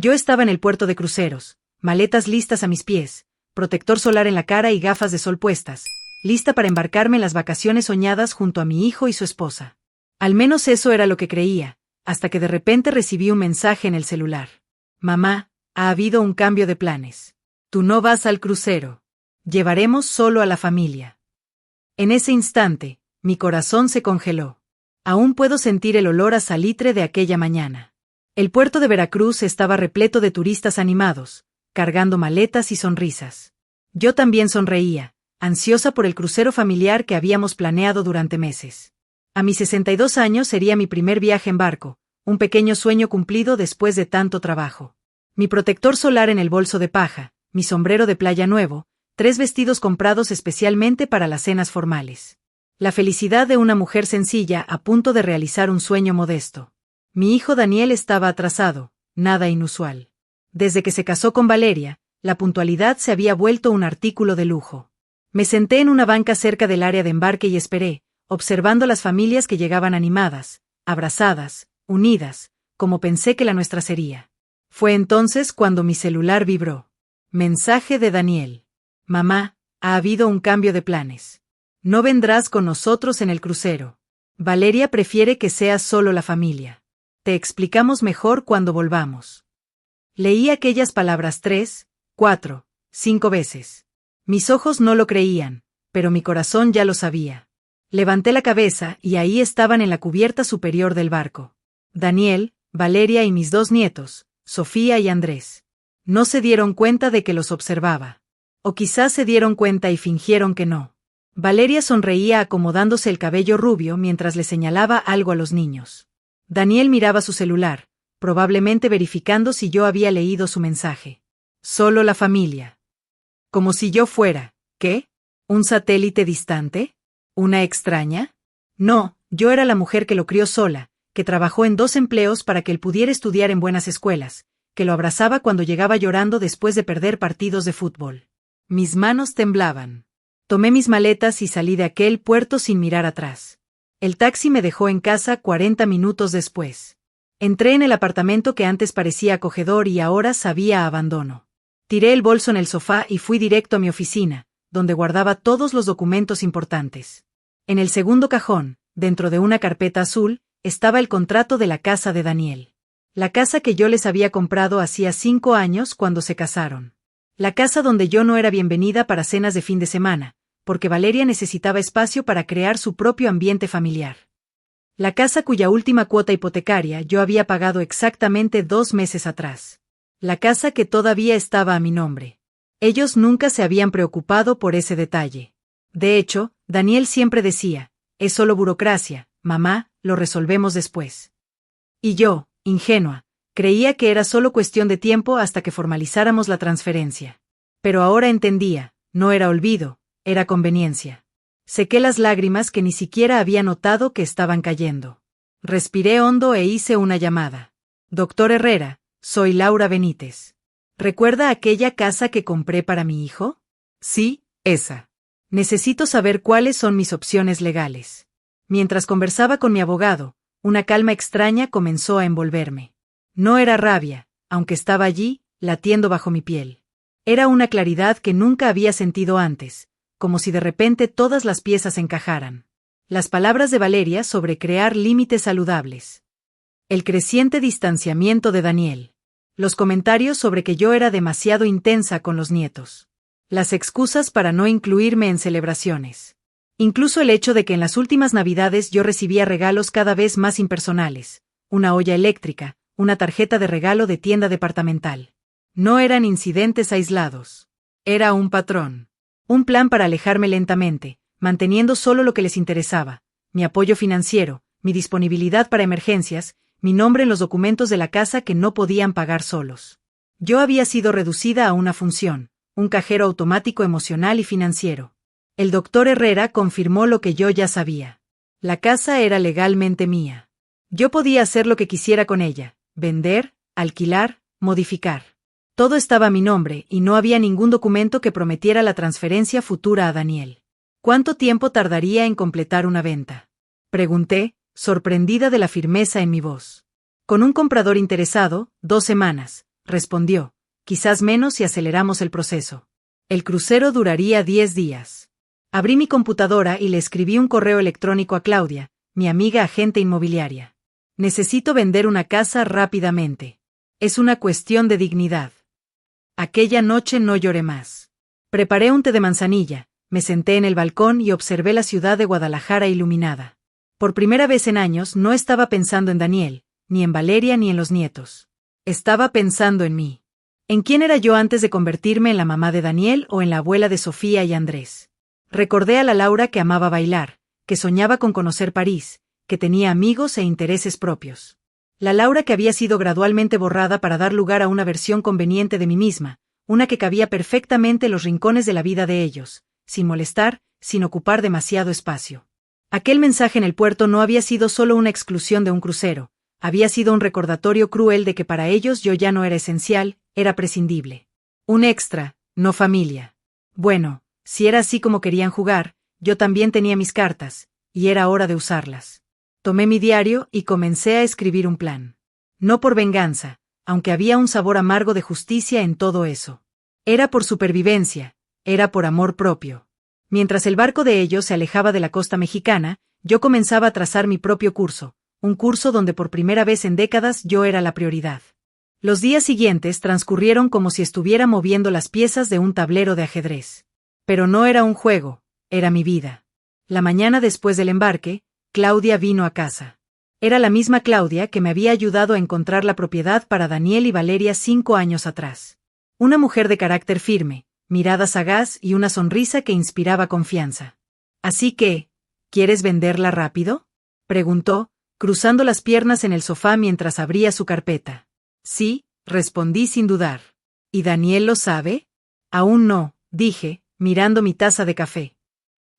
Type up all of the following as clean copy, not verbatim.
Yo estaba en el puerto de cruceros, maletas listas a mis pies, protector solar en la cara y gafas de sol puestas, lista para embarcarme en las vacaciones soñadas junto a mi hijo y su esposa. Al menos eso era lo que creía, hasta que de repente recibí un mensaje en el celular. Mamá, ha habido un cambio de planes. Tú no vas al crucero. Llevaremos solo a la familia. En ese instante, mi corazón se congeló. Aún puedo sentir el olor a salitre de aquella mañana. El puerto de Veracruz estaba repleto de turistas animados, cargando maletas y sonrisas. Yo también sonreía, ansiosa por el crucero familiar que habíamos planeado durante meses. A mis 62 años sería mi primer viaje en barco, un pequeño sueño cumplido después de tanto trabajo. Mi protector solar en el bolso de paja, mi sombrero de playa nuevo, 3 vestidos comprados especialmente para las cenas formales. La felicidad de una mujer sencilla a punto de realizar un sueño modesto. Mi hijo Daniel estaba atrasado, nada inusual. Desde que se casó con Valeria, la puntualidad se había vuelto un artículo de lujo. Me senté en una banca cerca del área de embarque y esperé, observando las familias que llegaban animadas, abrazadas, unidas, como pensé que la nuestra sería. Fue entonces cuando mi celular vibró. Mensaje de Daniel. Mamá, ha habido un cambio de planes. No vendrás con nosotros en el crucero. Valeria prefiere que seas solo la familia. Te explicamos mejor cuando volvamos. Leí aquellas palabras 3, 4, 5 veces. Mis ojos no lo creían, pero mi corazón ya lo sabía. Levanté la cabeza y ahí estaban en la cubierta superior del barco. Daniel, Valeria y mis 2 nietos, Sofía y Andrés. No se dieron cuenta de que los observaba. O quizás se dieron cuenta y fingieron que no. Valeria sonreía acomodándose el cabello rubio mientras le señalaba algo a los niños. Daniel miraba su celular, probablemente verificando si yo había leído su mensaje. Solo la familia. Como si yo fuera, ¿qué? ¿Un satélite distante? ¿Una extraña? No, yo era la mujer que lo crió sola, que trabajó en 2 empleos para que él pudiera estudiar en buenas escuelas, que lo abrazaba cuando llegaba llorando después de perder partidos de fútbol. Mis manos temblaban. Tomé mis maletas y salí de aquel puerto sin mirar atrás. El taxi me dejó en casa 40 minutos después. Entré en el apartamento que antes parecía acogedor y ahora sabía a abandono. Tiré el bolso en el sofá y fui directo a mi oficina, donde guardaba todos los documentos importantes. En el segundo cajón, dentro de una carpeta azul, estaba el contrato de la casa de Daniel. La casa que yo les había comprado hacía 5 años cuando se casaron. La casa donde yo no era bienvenida para cenas de fin de semana, porque Valeria necesitaba espacio para crear su propio ambiente familiar. La casa cuya última cuota hipotecaria yo había pagado exactamente 2 meses atrás. La casa que todavía estaba a mi nombre. Ellos nunca se habían preocupado por ese detalle. De hecho, Daniel siempre decía, es solo burocracia, mamá, lo resolvemos después. Y yo, ingenua, creía que era solo cuestión de tiempo hasta que formalizáramos la transferencia. Pero ahora entendía, no era olvido, era conveniencia. Sequé las lágrimas que ni siquiera había notado que estaban cayendo. Respiré hondo e hice una llamada. Doctor Herrera, soy Laura Benítez. ¿Recuerda aquella casa que compré para mi hijo? Sí, esa. Necesito saber cuáles son mis opciones legales. Mientras conversaba con mi abogado, una calma extraña comenzó a envolverme. No era rabia, aunque estaba allí, latiendo bajo mi piel. Era una claridad que nunca había sentido antes, como si de repente todas las piezas encajaran. Las palabras de Valeria sobre crear límites saludables. El creciente distanciamiento de Daniel. Los comentarios sobre que yo era demasiado intensa con los nietos. Las excusas para no incluirme en celebraciones. Incluso el hecho de que en las últimas Navidades yo recibía regalos cada vez más impersonales. Una olla eléctrica, una tarjeta de regalo de tienda departamental. No eran incidentes aislados. Era un patrón. Un plan para alejarme lentamente, manteniendo solo lo que les interesaba, mi apoyo financiero, mi disponibilidad para emergencias, mi nombre en los documentos de la casa que no podían pagar solos. Yo había sido reducida a una función, un cajero automático emocional y financiero. El doctor Herrera confirmó lo que yo ya sabía. La casa era legalmente mía. Yo podía hacer lo que quisiera con ella, vender, alquilar, modificar. Todo estaba a mi nombre y no había ningún documento que prometiera la transferencia futura a Daniel. ¿Cuánto tiempo tardaría en completar una venta? Pregunté, sorprendida de la firmeza en mi voz. Con un comprador interesado, 2 semanas, respondió, quizás menos si aceleramos el proceso. El crucero duraría 10 días. Abrí mi computadora y le escribí un correo electrónico a Claudia, mi amiga agente inmobiliaria. Necesito vender una casa rápidamente. Es una cuestión de dignidad. Aquella noche no lloré más. Preparé un té de manzanilla, me senté en el balcón y observé la ciudad de Guadalajara iluminada. Por primera vez en años no estaba pensando en Daniel, ni en Valeria ni en los nietos. Estaba pensando en mí. ¿En quién era yo antes de convertirme en la mamá de Daniel o en la abuela de Sofía y Andrés? Recordé a la Laura que amaba bailar, que soñaba con conocer París, que tenía amigos e intereses propios. La Laura que había sido gradualmente borrada para dar lugar a una versión conveniente de mí misma, una que cabía perfectamente en los rincones de la vida de ellos, sin molestar, sin ocupar demasiado espacio. Aquel mensaje en el puerto no había sido solo una exclusión de un crucero, había sido un recordatorio cruel de que para ellos yo ya no era esencial, era prescindible. Un extra, no familia. Bueno, si era así como querían jugar, yo también tenía mis cartas, y era hora de usarlas. Tomé mi diario y comencé a escribir un plan. No por venganza, aunque había un sabor amargo de justicia en todo eso. Era por supervivencia, era por amor propio. Mientras el barco de ellos se alejaba de la costa mexicana, yo comenzaba a trazar mi propio curso, un curso donde por primera vez en décadas yo era la prioridad. Los días siguientes transcurrieron como si estuviera moviendo las piezas de un tablero de ajedrez. Pero no era un juego, era mi vida. La mañana después del embarque, Claudia vino a casa. Era la misma Claudia que me había ayudado a encontrar la propiedad para Daniel y Valeria 5 años atrás. Una mujer de carácter firme, mirada sagaz y una sonrisa que inspiraba confianza. Así que, ¿quieres venderla rápido?, preguntó, cruzando las piernas en el sofá mientras abría su carpeta. Sí, respondí sin dudar. ¿Y Daniel lo sabe? Aún no, dije, mirando mi taza de café.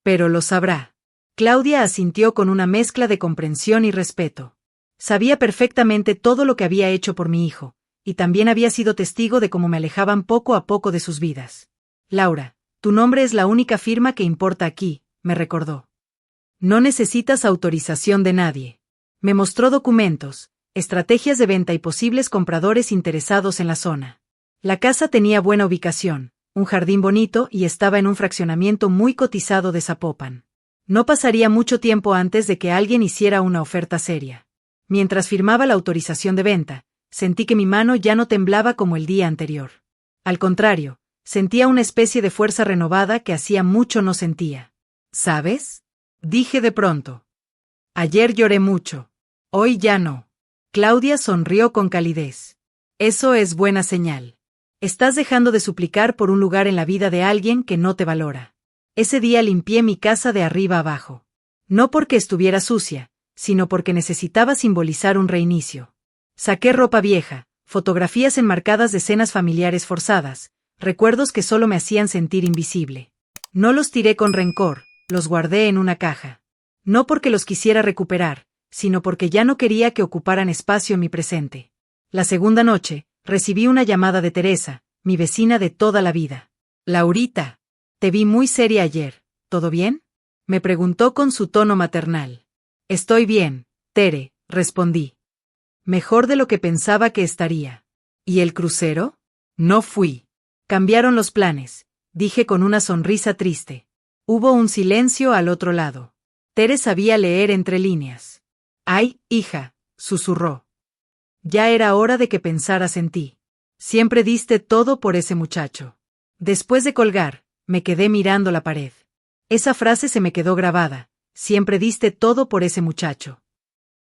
Pero lo sabrá. Claudia asintió con una mezcla de comprensión y respeto. Sabía perfectamente todo lo que había hecho por mi hijo, y también había sido testigo de cómo me alejaban poco a poco de sus vidas. Laura, tu nombre es la única firma que importa aquí, me recordó. No necesitas autorización de nadie. Me mostró documentos, estrategias de venta y posibles compradores interesados en la zona. La casa tenía buena ubicación, un jardín bonito y estaba en un fraccionamiento muy cotizado de Zapopan. No pasaría mucho tiempo antes de que alguien hiciera una oferta seria. Mientras firmaba la autorización de venta, sentí que mi mano ya no temblaba como el día anterior. Al contrario, sentía una especie de fuerza renovada que hacía mucho no sentía. ¿Sabes?, dije de pronto. Ayer lloré mucho. Hoy ya no. Claudia sonrió con calidez. Eso es buena señal. Estás dejando de suplicar por un lugar en la vida de alguien que no te valora. Ese día limpié mi casa de arriba abajo. No porque estuviera sucia, sino porque necesitaba simbolizar un reinicio. Saqué ropa vieja, fotografías enmarcadas de escenas familiares forzadas, recuerdos que solo me hacían sentir invisible. No los tiré con rencor, los guardé en una caja. No porque los quisiera recuperar, sino porque ya no quería que ocuparan espacio en mi presente. La segunda noche, recibí una llamada de Teresa, mi vecina de toda la vida. Laurita, te vi muy seria ayer, ¿todo bien?, me preguntó con su tono maternal. Estoy bien, Tere, respondí. Mejor de lo que pensaba que estaría. ¿Y el crucero? No fui. Cambiaron los planes, dije con una sonrisa triste. Hubo un silencio al otro lado. Tere sabía leer entre líneas. Ay, hija, susurró. Ya era hora de que pensaras en ti. Siempre diste todo por ese muchacho. Después de colgar, me quedé mirando la pared. Esa frase se me quedó grabada. Siempre diste todo por ese muchacho.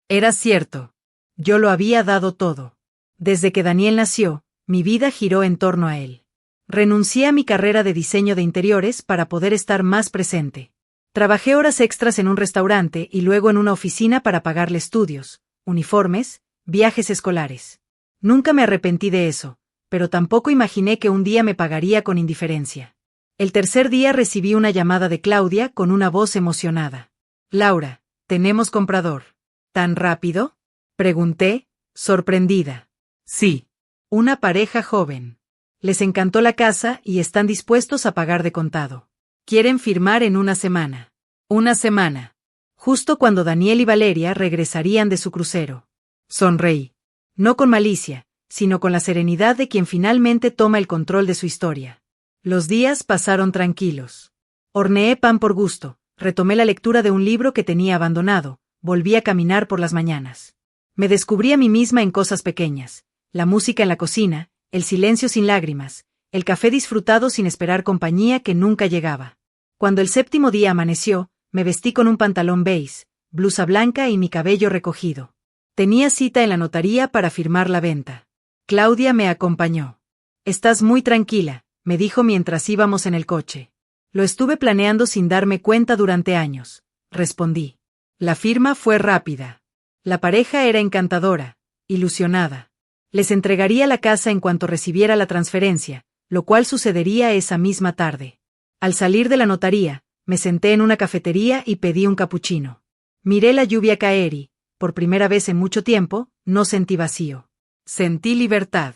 Era cierto. Yo lo había dado todo. Desde que Daniel nació, mi vida giró en torno a él. Renuncié a mi carrera de diseño de interiores para poder estar más presente. Trabajé horas extras en un restaurante y luego en una oficina para pagarle estudios, uniformes, viajes escolares. Nunca me arrepentí de eso, pero tampoco imaginé que un día me pagaría con indiferencia. El tercer día recibí una llamada de Claudia con una voz emocionada. Laura, tenemos comprador. ¿Tan rápido?, pregunté, sorprendida. Sí. Una pareja joven. Les encantó la casa y están dispuestos a pagar de contado. Quieren firmar en una semana. Una semana. Justo cuando Daniel y Valeria regresarían de su crucero. Sonreí. No con malicia, sino con la serenidad de quien finalmente toma el control de su historia. Los días pasaron tranquilos. Horneé pan por gusto, retomé la lectura de un libro que tenía abandonado, volví a caminar por las mañanas. Me descubrí a mí misma en cosas pequeñas, la música en la cocina, el silencio sin lágrimas, el café disfrutado sin esperar compañía que nunca llegaba. Cuando el séptimo día amaneció, me vestí con un pantalón beige, blusa blanca y mi cabello recogido. Tenía cita en la notaría para firmar la venta. Claudia me acompañó. «Estás muy tranquila», me dijo mientras íbamos en el coche. «Lo estuve planeando sin darme cuenta durante años», respondí. La firma fue rápida. La pareja era encantadora, ilusionada. Les entregaría la casa en cuanto recibiera la transferencia, lo cual sucedería esa misma tarde. Al salir de la notaría, me senté en una cafetería y pedí un capuchino. Miré la lluvia caer y, por primera vez en mucho tiempo, no sentí vacío. Sentí libertad.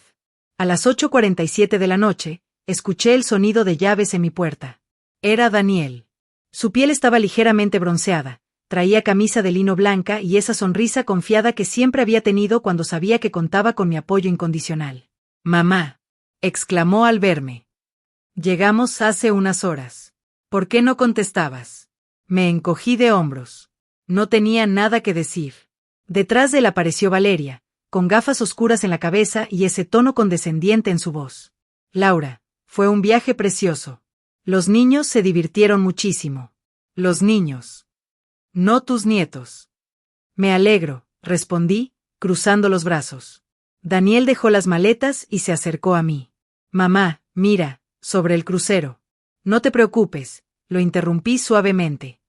A las 8:47 de la noche, escuché el sonido de llaves en mi puerta. Era Daniel. Su piel estaba ligeramente bronceada, traía camisa de lino blanca y esa sonrisa confiada que siempre había tenido cuando sabía que contaba con mi apoyo incondicional. «Mamá», exclamó al verme. «Llegamos hace unas horas. ¿Por qué no contestabas?» Me encogí de hombros. No tenía nada que decir. Detrás de él apareció Valeria, con gafas oscuras en la cabeza y ese tono condescendiente en su voz. «Laura, fue un viaje precioso. Los niños se divirtieron muchísimo». «Los niños. No tus nietos». «Me alegro», respondí, cruzando los brazos. Daniel dejó las maletas y se acercó a mí. «Mamá, mira, sobre el crucero». «No te preocupes», lo interrumpí suavemente.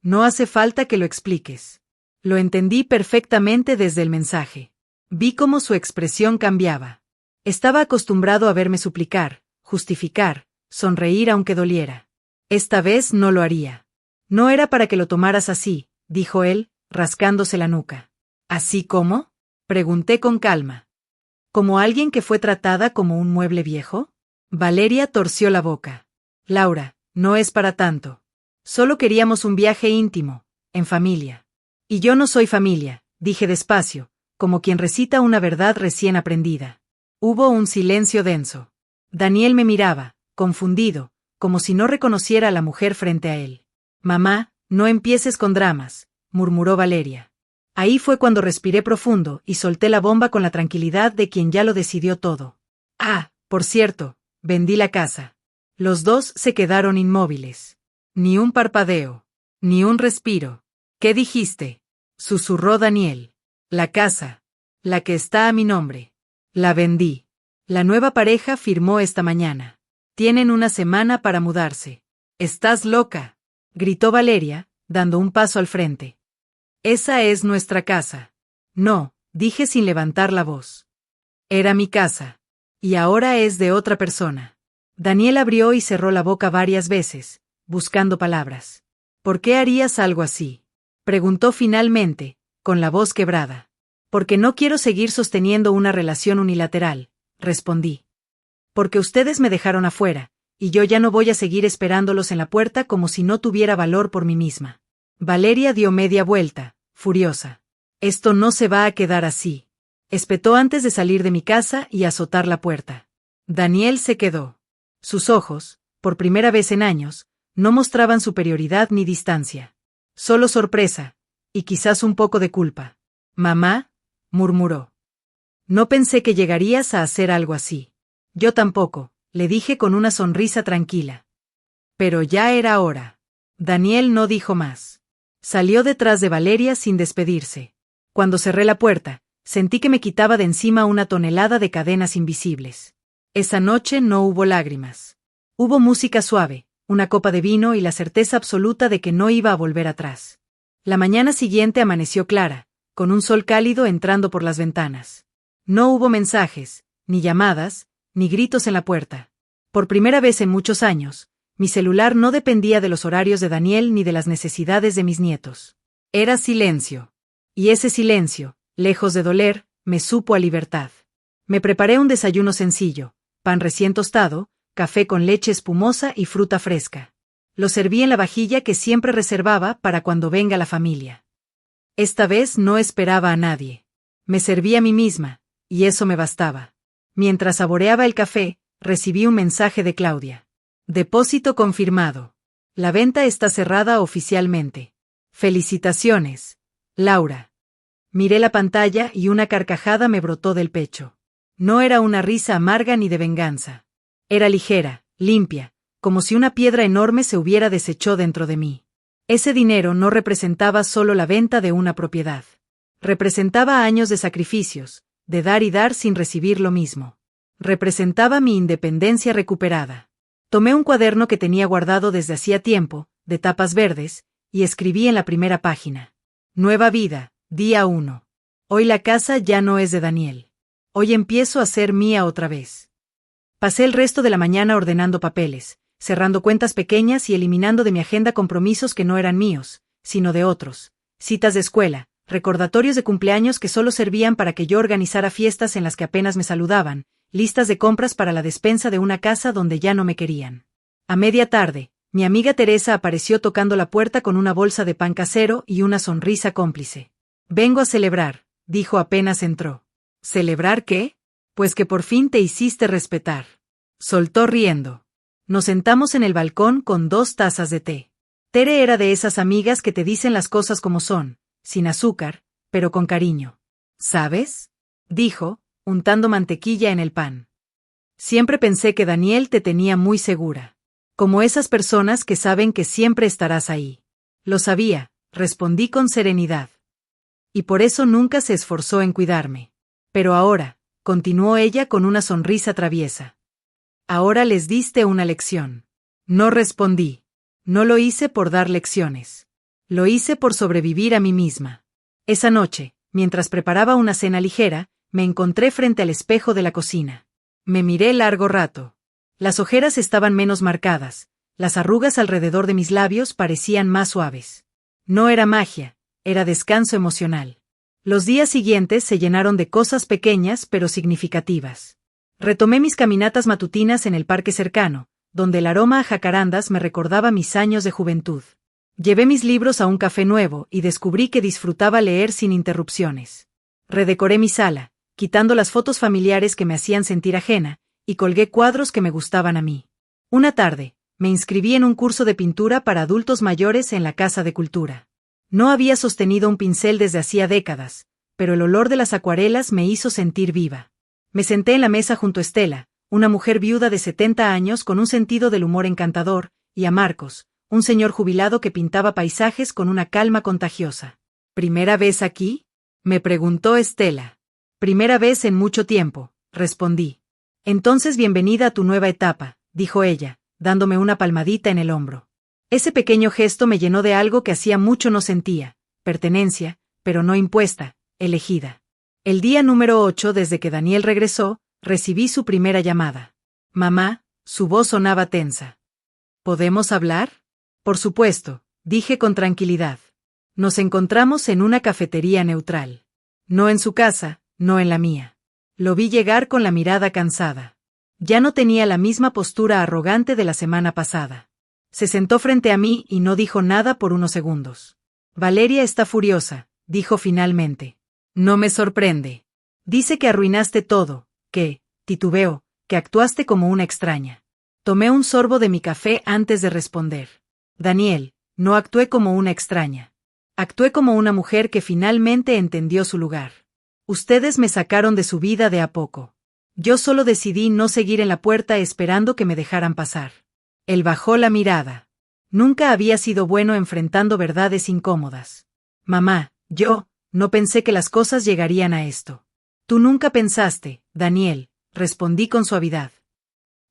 «No hace falta que lo expliques. Lo entendí perfectamente desde el mensaje». Vi cómo su expresión cambiaba. Estaba acostumbrado a verme suplicar, justificar, sonreír aunque doliera. Esta vez no lo haría. «No era para que lo tomaras así», dijo él, rascándose la nuca. «¿Así cómo?», pregunté con calma. «¿Como alguien que fue tratada como un mueble viejo?». Valeria torció la boca. «Laura, no es para tanto. Solo queríamos un viaje íntimo, en familia». «Y yo no soy familia», dije despacio, como quien recita una verdad recién aprendida. Hubo un silencio denso. Daniel me miraba, confundido, como si no reconociera a la mujer frente a él. «Mamá, no empieces con dramas», murmuró Valeria. Ahí fue cuando respiré profundo y solté la bomba con la tranquilidad de quien ya lo decidió todo. «Ah, por cierto, vendí la casa». Los dos se quedaron inmóviles. Ni un parpadeo, ni un respiro. «¿Qué dijiste?», susurró Daniel. «La casa. La que está a mi nombre. La vendí. La nueva pareja firmó esta mañana. Tienen una semana para mudarse». «¿Estás loca?», gritó Valeria, dando un paso al frente. «Esa es nuestra casa». «No», dije sin levantar la voz. «Era mi casa. Y ahora es de otra persona». Daniel abrió y cerró la boca varias veces, buscando palabras. «¿Por qué harías algo así?», preguntó finalmente, con la voz quebrada. «Porque no quiero seguir sosteniendo una relación unilateral», respondí. «Porque ustedes me dejaron afuera, y yo ya no voy a seguir esperándolos en la puerta como si no tuviera valor por mí misma». Valeria dio media vuelta, furiosa. «Esto no se va a quedar así», espetó antes de salir de mi casa y azotar la puerta. Daniel se quedó. Sus ojos, por primera vez en años, no mostraban superioridad ni distancia. Solo sorpresa, y quizás un poco de culpa. «Mamá», murmuró. «No pensé que llegarías a hacer algo así». «Yo tampoco», le dije con una sonrisa tranquila. Pero ya era hora. Daniel no dijo más. Salió detrás de Valeria sin despedirse. Cuando cerré la puerta, sentí que me quitaba de encima una tonelada de cadenas invisibles. Esa noche no hubo lágrimas. Hubo música suave, una copa de vino y la certeza absoluta de que no iba a volver atrás. La mañana siguiente amaneció clara, con un sol cálido entrando por las ventanas. No hubo mensajes, ni llamadas, ni gritos en la puerta. Por primera vez en muchos años, mi celular no dependía de los horarios de Daniel ni de las necesidades de mis nietos. Era silencio. Y ese silencio, lejos de doler, me supo a libertad. Me preparé un desayuno sencillo, pan recién tostado, café con leche espumosa y fruta fresca. Lo serví en la vajilla que siempre reservaba para cuando venga la familia. Esta vez no esperaba a nadie. Me serví a mí misma, y eso me bastaba. Mientras saboreaba el café, recibí un mensaje de Claudia. Depósito confirmado. La venta está cerrada oficialmente. Felicitaciones, Laura. Miré la pantalla y una carcajada me brotó del pecho. No era una risa amarga ni de venganza. Era ligera, limpia, como si una piedra enorme se hubiera deshecho dentro de mí. Ese dinero no representaba solo la venta de una propiedad. Representaba años de sacrificios, de dar y dar sin recibir lo mismo. Representaba mi independencia recuperada. Tomé un cuaderno que tenía guardado desde hacía tiempo, de tapas verdes, y escribí en la primera página. Nueva vida, día 1. Hoy la casa ya no es de Daniel. Hoy empiezo a ser mía otra vez. Pasé el resto de la mañana ordenando papeles, cerrando cuentas pequeñas y eliminando de mi agenda compromisos que no eran míos, sino de otros, citas de escuela, recordatorios de cumpleaños que solo servían para que yo organizara fiestas en las que apenas me saludaban, listas de compras para la despensa de una casa donde ya no me querían. A media tarde, mi amiga Teresa apareció tocando la puerta con una bolsa de pan casero y una sonrisa cómplice. Vengo a celebrar, dijo apenas entró. ¿Celebrar qué? Pues que por fin te hiciste respetar. Soltó riendo. Nos sentamos en el balcón con 2 tazas de té. Tere era de esas amigas que te dicen las cosas como son, sin azúcar, pero con cariño. ¿Sabes? Dijo, untando mantequilla en el pan. Siempre pensé que Daniel te tenía muy segura. Como esas personas que saben que siempre estarás ahí. Lo sabía, respondí con serenidad. Y por eso nunca se esforzó en cuidarme. Pero ahora, continuó ella con una sonrisa traviesa. Ahora les diste una lección. No respondí. No lo hice por dar lecciones. Lo hice por sobrevivir a mí misma. Esa noche, mientras preparaba una cena ligera, me encontré frente al espejo de la cocina. Me miré largo rato. Las ojeras estaban menos marcadas, las arrugas alrededor de mis labios parecían más suaves. No era magia, era descanso emocional. Los días siguientes se llenaron de cosas pequeñas pero significativas. Retomé mis caminatas matutinas en el parque cercano, donde el aroma a jacarandas me recordaba mis años de juventud. Llevé mis libros a un café nuevo y descubrí que disfrutaba leer sin interrupciones. Redecoré mi sala, quitando las fotos familiares que me hacían sentir ajena, y colgué cuadros que me gustaban a mí. Una tarde, me inscribí en un curso de pintura para adultos mayores en la Casa de Cultura. No había sostenido un pincel desde hacía décadas, pero el olor de las acuarelas me hizo sentir viva. Me senté en la mesa junto a Estela, una mujer viuda de 70 años con un sentido del humor encantador, y a Marcos, un señor jubilado que pintaba paisajes con una calma contagiosa. ¿Primera vez aquí?, me preguntó Estela. Primera vez en mucho tiempo, respondí. Entonces bienvenida a tu nueva etapa, dijo ella, dándome una palmadita en el hombro. Ese pequeño gesto me llenó de algo que hacía mucho no sentía, pertenencia, pero no impuesta, elegida. El día número 8 desde que Daniel regresó, recibí su primera llamada. Mamá, su voz sonaba tensa. ¿Podemos hablar? Por supuesto, dije con tranquilidad. Nos encontramos en una cafetería neutral. No en su casa, no en la mía. Lo vi llegar con la mirada cansada. Ya no tenía la misma postura arrogante de la semana pasada. Se sentó frente a mí y no dijo nada por unos segundos. Valeria está furiosa, dijo finalmente. No me sorprende. Dice que arruinaste todo, que, titubeó, que actuaste como una extraña. Tomé un sorbo de mi café antes de responder. Daniel, no actué como una extraña. Actué como una mujer que finalmente entendió su lugar. Ustedes me sacaron de su vida de a poco. Yo solo decidí no seguir en la puerta esperando que me dejaran pasar. Él bajó la mirada. Nunca había sido bueno enfrentando verdades incómodas. Mamá, yo, no pensé que las cosas llegarían a esto. Tú nunca pensaste, Daniel, respondí con suavidad.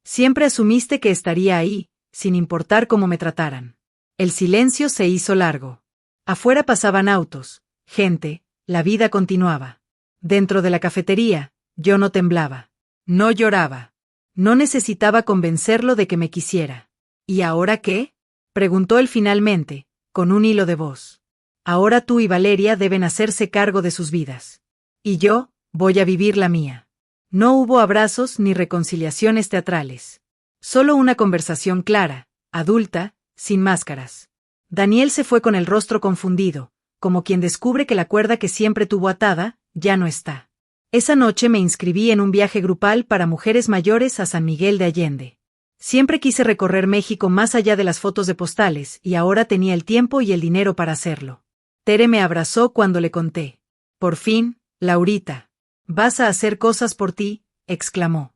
Siempre asumiste que estaría ahí, sin importar cómo me trataran. El silencio se hizo largo. Afuera pasaban autos, gente, la vida continuaba. Dentro de la cafetería, yo no temblaba. No lloraba. No necesitaba convencerlo de que me quisiera. ¿Y ahora qué?, preguntó él finalmente, con un hilo de voz. Ahora tú y Valeria deben hacerse cargo de sus vidas. Y yo, voy a vivir la mía. No hubo abrazos ni reconciliaciones teatrales. Solo una conversación clara, adulta, sin máscaras. Daniel se fue con el rostro confundido, como quien descubre que la cuerda que siempre tuvo atada, ya no está. Esa noche me inscribí en un viaje grupal para mujeres mayores a San Miguel de Allende. Siempre quise recorrer México más allá de las fotos de postales, y ahora tenía el tiempo y el dinero para hacerlo. Tere me abrazó cuando le conté. Por fin, Laurita. ¿Vas a hacer cosas por ti?, exclamó.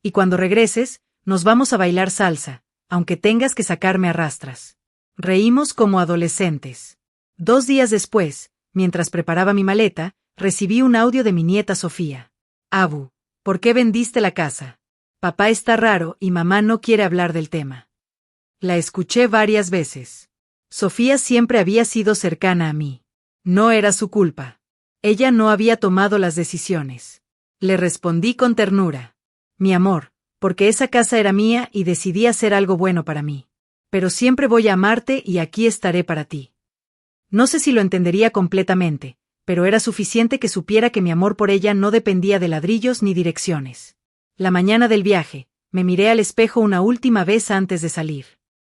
Y cuando regreses, nos vamos a bailar salsa, aunque tengas que sacarme a rastras. Reímos como adolescentes. 2 días después, mientras preparaba mi maleta, recibí un audio de mi nieta Sofía. Abu, ¿por qué vendiste la casa? Papá está raro y mamá no quiere hablar del tema. La escuché varias veces. Sofía siempre había sido cercana a mí. No era su culpa. Ella no había tomado las decisiones. Le respondí con ternura. Mi amor, porque esa casa era mía y decidí hacer algo bueno para mí. Pero siempre voy a amarte y aquí estaré para ti. No sé si lo entendería completamente, pero era suficiente que supiera que mi amor por ella no dependía de ladrillos ni direcciones. La mañana del viaje, me miré al espejo una última vez antes de salir.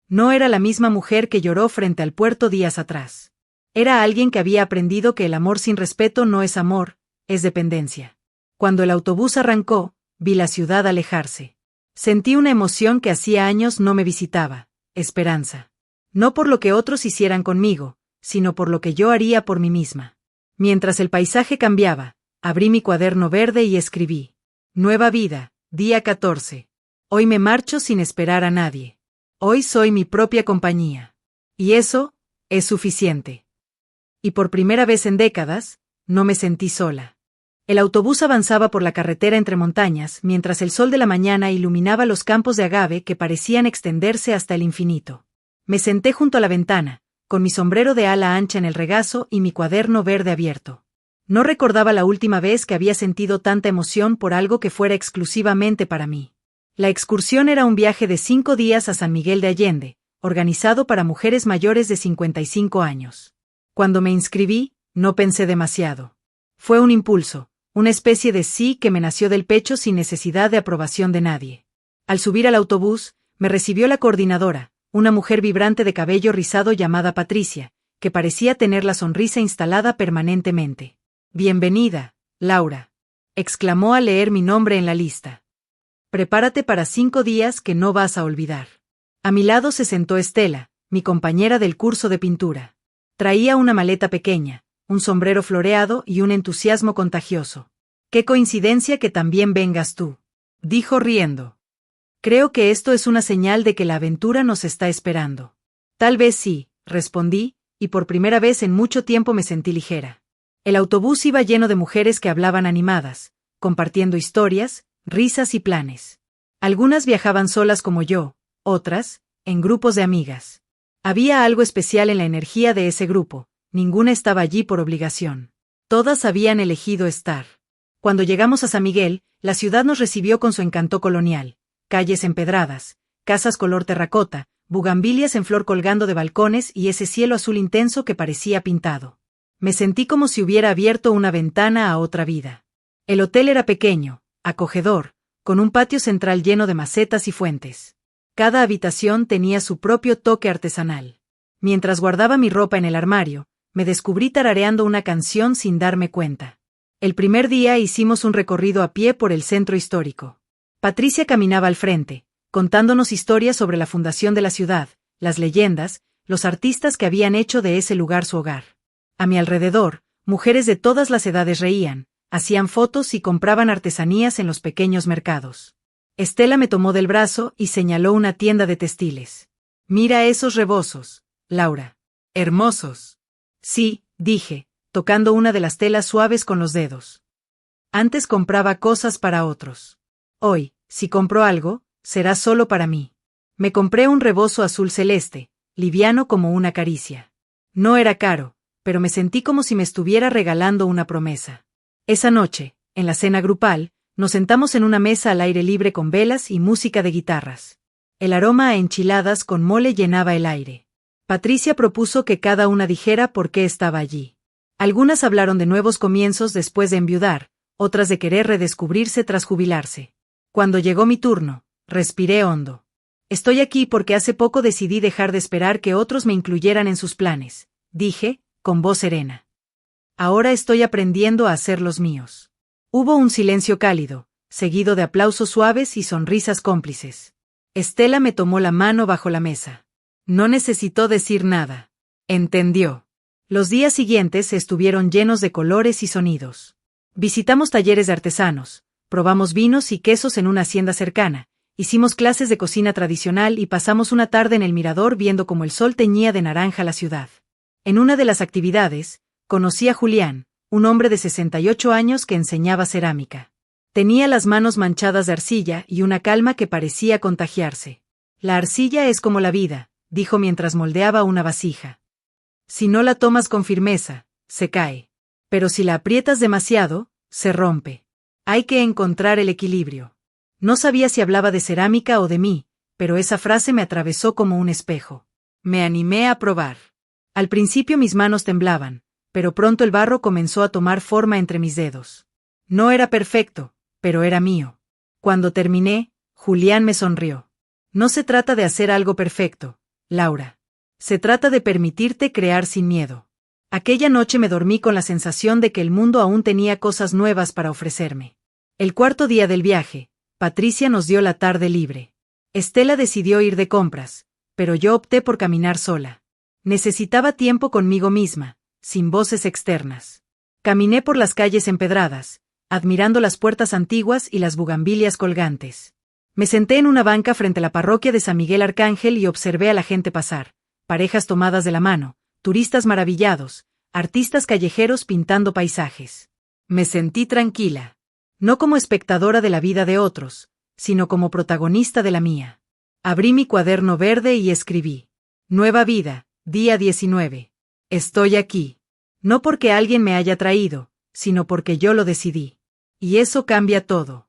No era la misma mujer que lloró frente al puerto días atrás. Era alguien que había aprendido que el amor sin respeto no es amor, es dependencia. Cuando el autobús arrancó, vi la ciudad alejarse. Sentí una emoción que hacía años no me visitaba, esperanza. No por lo que otros hicieran conmigo, sino por lo que yo haría por mí misma. Mientras el paisaje cambiaba, abrí mi cuaderno verde y escribí. Nueva vida, día 14. Hoy me marcho sin esperar a nadie. Hoy soy mi propia compañía. Y eso es suficiente. Y por primera vez en décadas, no me sentí sola. El autobús avanzaba por la carretera entre montañas, mientras el sol de la mañana iluminaba los campos de agave que parecían extenderse hasta el infinito. Me senté junto a la ventana, con mi sombrero de ala ancha en el regazo y mi cuaderno verde abierto. No recordaba la última vez que había sentido tanta emoción por algo que fuera exclusivamente para mí. La excursión era un viaje de 5 días a San Miguel de Allende, organizado para mujeres mayores de 55 años. Cuando me inscribí, no pensé demasiado. Fue un impulso, una especie de sí que me nació del pecho sin necesidad de aprobación de nadie. Al subir al autobús, me recibió la coordinadora, una mujer vibrante de cabello rizado llamada Patricia, que parecía tener la sonrisa instalada permanentemente. Bienvenida, Laura, exclamó al leer mi nombre en la lista. Prepárate para 5 días que no vas a olvidar. A mi lado se sentó Estela, mi compañera del curso de pintura. Traía una maleta pequeña, un sombrero floreado y un entusiasmo contagioso. Qué coincidencia que también vengas tú, dijo riendo. Creo que esto es una señal de que la aventura nos está esperando. Tal vez sí, respondí, y por primera vez en mucho tiempo me sentí ligera. El autobús iba lleno de mujeres que hablaban animadas, compartiendo historias, risas y planes. Algunas viajaban solas como yo, otras, en grupos de amigas. Había algo especial en la energía de ese grupo, ninguna estaba allí por obligación. Todas habían elegido estar. Cuando llegamos a San Miguel, la ciudad nos recibió con su encanto colonial, calles empedradas, casas color terracota, bugambilias en flor colgando de balcones y ese cielo azul intenso que parecía pintado. Me sentí como si hubiera abierto una ventana a otra vida. El hotel era pequeño, acogedor, con un patio central lleno de macetas y fuentes. Cada habitación tenía su propio toque artesanal. Mientras guardaba mi ropa en el armario, me descubrí tarareando una canción sin darme cuenta. El primer día hicimos un recorrido a pie por el centro histórico. Patricia caminaba al frente, contándonos historias sobre la fundación de la ciudad, las leyendas, los artistas que habían hecho de ese lugar su hogar. A mi alrededor, mujeres de todas las edades reían, hacían fotos y compraban artesanías en los pequeños mercados. Estela me tomó del brazo y señaló una tienda de textiles. Mira esos rebozos, Laura. Hermosos. Sí, dije, tocando una de las telas suaves con los dedos. Antes compraba cosas para otros. Hoy, si compro algo, será solo para mí. Me compré un rebozo azul celeste, liviano como una caricia. No era caro, pero me sentí como si me estuviera regalando una promesa. Esa noche, en la cena grupal, nos sentamos en una mesa al aire libre con velas y música de guitarras. El aroma a enchiladas con mole llenaba el aire. Patricia propuso que cada una dijera por qué estaba allí. Algunas hablaron de nuevos comienzos después de enviudar, otras de querer redescubrirse tras jubilarse. Cuando llegó mi turno, respiré hondo. Estoy aquí porque hace poco decidí dejar de esperar que otros me incluyeran en sus planes, dije, con voz serena. Ahora estoy aprendiendo a hacer los míos. Hubo un silencio cálido, seguido de aplausos suaves y sonrisas cómplices. Estela me tomó la mano bajo la mesa. No necesitó decir nada. Entendió. Los días siguientes estuvieron llenos de colores y sonidos. Visitamos talleres de artesanos, probamos vinos y quesos en una hacienda cercana, hicimos clases de cocina tradicional y pasamos una tarde en el mirador viendo cómo el sol teñía de naranja la ciudad. En una de las actividades, conocí a Julián, un hombre de 68 años que enseñaba cerámica. Tenía las manos manchadas de arcilla y una calma que parecía contagiarse. La arcilla es como la vida, dijo mientras moldeaba una vasija. Si no la tomas con firmeza, se cae. Pero si la aprietas demasiado, se rompe. Hay que encontrar el equilibrio. No sabía si hablaba de cerámica o de mí, pero esa frase me atravesó como un espejo. Me animé a probar. Al principio mis manos temblaban, pero pronto el barro comenzó a tomar forma entre mis dedos. No era perfecto, pero era mío. Cuando terminé, Julián me sonrió. No se trata de hacer algo perfecto, Laura. Se trata de permitirte crear sin miedo. Aquella noche me dormí con la sensación de que el mundo aún tenía cosas nuevas para ofrecerme. El cuarto día del viaje, Patricia nos dio la tarde libre. Estela decidió ir de compras, pero yo opté por caminar sola. Necesitaba tiempo conmigo misma, sin voces externas. Caminé por las calles empedradas, admirando las puertas antiguas y las bugambilias colgantes. Me senté en una banca frente a la parroquia de San Miguel Arcángel y observé a la gente pasar, parejas tomadas de la mano, turistas maravillados, artistas callejeros pintando paisajes. Me sentí tranquila, no como espectadora de la vida de otros, sino como protagonista de la mía. Abrí mi cuaderno verde y escribí: Nueva vida, día 19. Estoy aquí. No porque alguien me haya traído, sino porque yo lo decidí. Y eso cambia todo.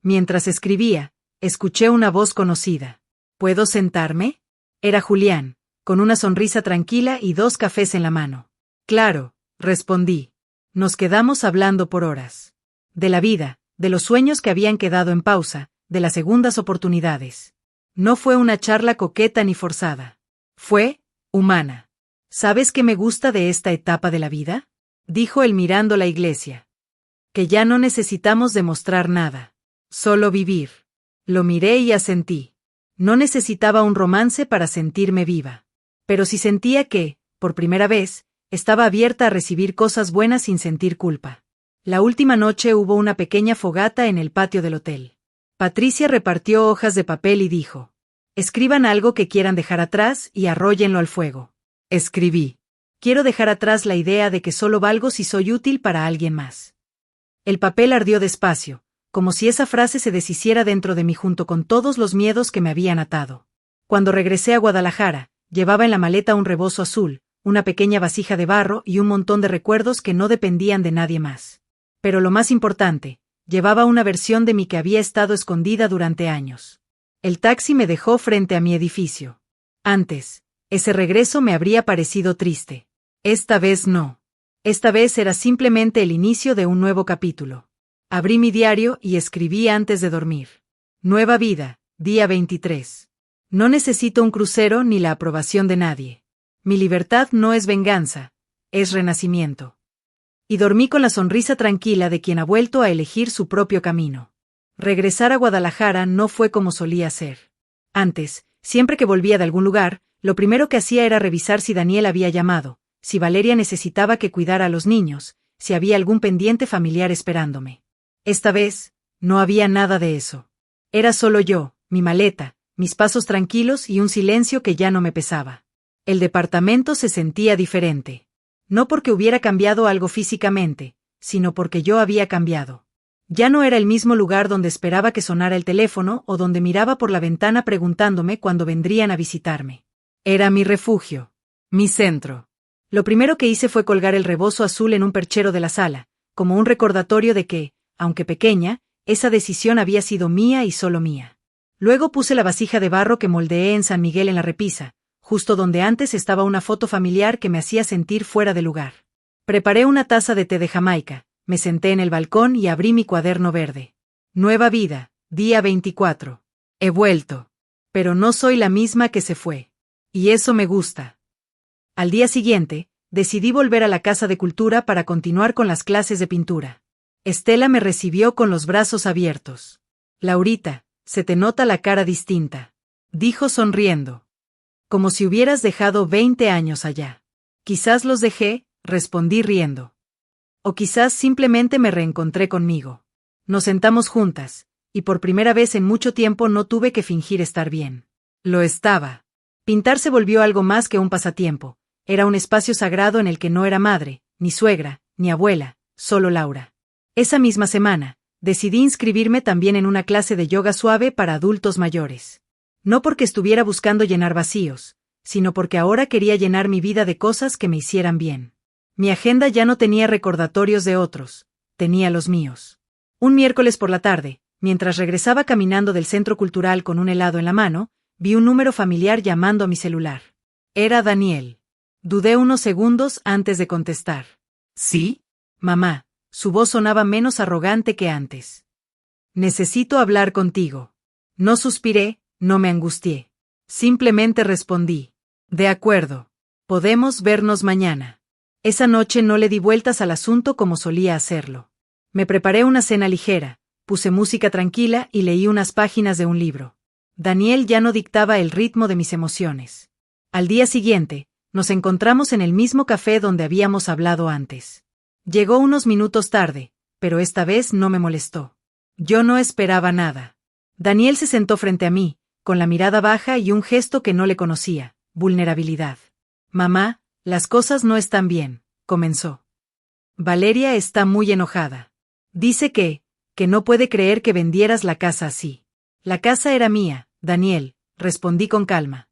Mientras escribía, escuché una voz conocida. ¿Puedo sentarme? Era Julián, con una sonrisa tranquila y 2 cafés en la mano. Claro, respondí. Nos quedamos hablando por horas. De la vida, de los sueños que habían quedado en pausa, de las segundas oportunidades. No fue una charla coqueta ni forzada. Fue humana. ¿Sabes qué me gusta de esta etapa de la vida? Dijo él mirando la iglesia. Que ya no necesitamos demostrar nada. Solo vivir. Lo miré y asentí. No necesitaba un romance para sentirme viva. Pero sí sentía que, por primera vez, estaba abierta a recibir cosas buenas sin sentir culpa. La última noche hubo una pequeña fogata en el patio del hotel. Patricia repartió hojas de papel y dijo: escriban algo que quieran dejar atrás y arróllenlo al fuego. Escribí: quiero dejar atrás la idea de que solo valgo si soy útil para alguien más. El papel ardió despacio, como si esa frase se deshiciera dentro de mí junto con todos los miedos que me habían atado. Cuando regresé a Guadalajara, llevaba en la maleta un rebozo azul, una pequeña vasija de barro y un montón de recuerdos que no dependían de nadie más. Pero lo más importante, llevaba una versión de mí que había estado escondida durante años. El taxi me dejó frente a mi edificio. Antes, ese regreso me habría parecido triste. Esta vez no. Esta vez era simplemente el inicio de un nuevo capítulo. Abrí mi diario y escribí antes de dormir. Nueva vida, día 23. No necesito un crucero ni la aprobación de nadie. Mi libertad no es venganza, es renacimiento. Y dormí con la sonrisa tranquila de quien ha vuelto a elegir su propio camino. Regresar a Guadalajara no fue como solía ser. Antes, siempre que volvía de algún lugar, lo primero que hacía era revisar si Daniel había llamado, si Valeria necesitaba que cuidara a los niños, si había algún pendiente familiar esperándome. Esta vez, no había nada de eso. Era solo yo, mi maleta, mis pasos tranquilos y un silencio que ya no me pesaba. El departamento se sentía diferente. No porque hubiera cambiado algo físicamente, sino porque yo había cambiado. Ya no era el mismo lugar donde esperaba que sonara el teléfono o donde miraba por la ventana preguntándome cuándo vendrían a visitarme. Era mi refugio, mi centro. Lo primero que hice fue colgar el rebozo azul en un perchero de la sala, como un recordatorio de que, aunque pequeña, esa decisión había sido mía y solo mía. Luego puse la vasija de barro que moldeé en San Miguel en la repisa, justo donde antes estaba una foto familiar que me hacía sentir fuera de lugar. Preparé una taza de té de Jamaica, me senté en el balcón y abrí mi cuaderno verde. Nueva vida, día 24. He vuelto. Pero no soy la misma que se fue. Y eso me gusta. Al día siguiente, decidí volver a la Casa de Cultura para continuar con las clases de pintura. Estela me recibió con los brazos abiertos. Laurita, se te nota la cara distinta, dijo sonriendo. Como si hubieras dejado 20 años allá. Quizás los dejé, respondí riendo. O quizás simplemente me reencontré conmigo. Nos sentamos juntas, y por primera vez en mucho tiempo no tuve que fingir estar bien. Lo estaba. Pintar se volvió algo más que un pasatiempo. Era un espacio sagrado en el que no era madre, ni suegra, ni abuela, solo Laura. Esa misma semana, decidí inscribirme también en una clase de yoga suave para adultos mayores. No porque estuviera buscando llenar vacíos, sino porque ahora quería llenar mi vida de cosas que me hicieran bien. Mi agenda ya no tenía recordatorios de otros, tenía los míos. Un miércoles por la tarde, mientras regresaba caminando del centro cultural con un helado en la mano, vi un número familiar llamando a mi celular. Era Daniel. Dudé unos segundos antes de contestar. ¿Sí? Mamá, su voz sonaba menos arrogante que antes. Necesito hablar contigo. No suspiré, no me angustié. Simplemente respondí. De acuerdo. Podemos vernos mañana. Esa noche no le di vueltas al asunto como solía hacerlo. Me preparé una cena ligera, puse música tranquila y leí unas páginas de un libro. Daniel ya no dictaba el ritmo de mis emociones. Al día siguiente, nos encontramos en el mismo café donde habíamos hablado antes. Llegó unos minutos tarde, pero esta vez no me molestó. Yo no esperaba nada. Daniel se sentó frente a mí, con la mirada baja y un gesto que no le conocía, vulnerabilidad. Mamá, las cosas no están bien, comenzó. Valeria está muy enojada. Dice que no puede creer que vendieras la casa así. La casa era mía, Daniel, respondí con calma.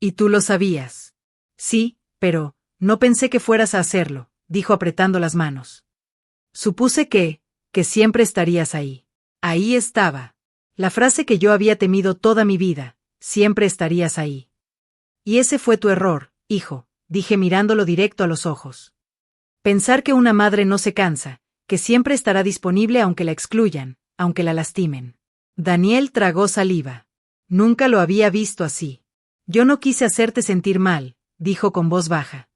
¿Y tú lo sabías? Sí, pero no pensé que fueras a hacerlo, dijo apretando las manos. Supuse que siempre estarías ahí. Ahí estaba. La frase que yo había temido toda mi vida, siempre estarías ahí. Y ese fue tu error, hijo, dije mirándolo directo a los ojos. Pensar que una madre no se cansa, que siempre estará disponible aunque la excluyan, aunque la lastimen. Daniel tragó saliva. Nunca lo había visto así. Yo no quise hacerte sentir mal, dijo con voz baja.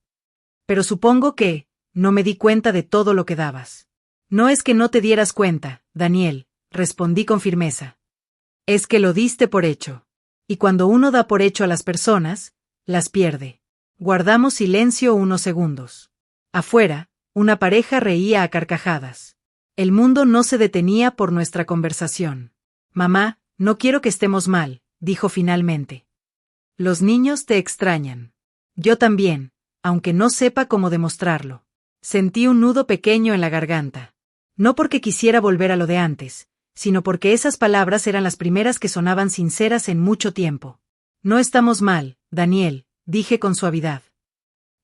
Pero supongo que no me di cuenta de todo lo que dabas. No es que no te dieras cuenta, Daniel, respondí con firmeza. Es que lo diste por hecho. Y cuando uno da por hecho a las personas, las pierde. Guardamos silencio unos segundos. Afuera, una pareja reía a carcajadas. El mundo no se detenía por nuestra conversación. Mamá, no quiero que estemos mal, dijo finalmente. Los niños te extrañan. Yo también, aunque no sepa cómo demostrarlo. Sentí un nudo pequeño en la garganta. No porque quisiera volver a lo de antes, sino porque esas palabras eran las primeras que sonaban sinceras en mucho tiempo. No estamos mal, Daniel, dije con suavidad.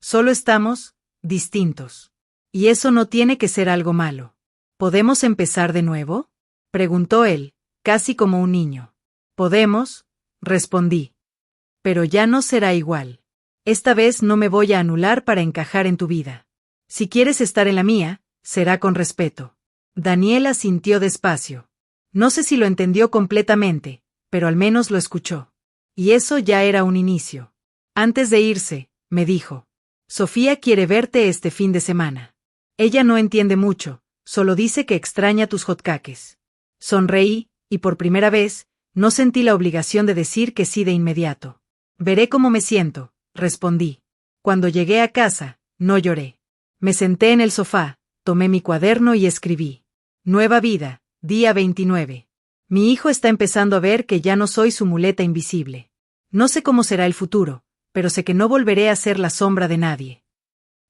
Solo estamos distintos. Y eso no tiene que ser algo malo. ¿Podemos empezar de nuevo? Preguntó él, casi como un niño. Podemos, respondí. Pero ya no será igual. Esta vez no me voy a anular para encajar en tu vida. Si quieres estar en la mía, será con respeto. Daniel asintió despacio. No sé si lo entendió completamente, pero al menos lo escuchó. Y eso ya era un inicio. Antes de irse, me dijo. Sofía quiere verte este fin de semana. Ella no entiende mucho, solo dice que extraña tus hotcakes. Sonreí, y por primera vez, no sentí la obligación de decir que sí de inmediato. Veré cómo me siento, respondí. Cuando llegué a casa, no lloré. Me senté en el sofá, tomé mi cuaderno y escribí. Nueva vida, día 29. Mi hijo está empezando a ver que ya no soy su muleta invisible. No sé cómo será el futuro, pero sé que no volveré a ser la sombra de nadie.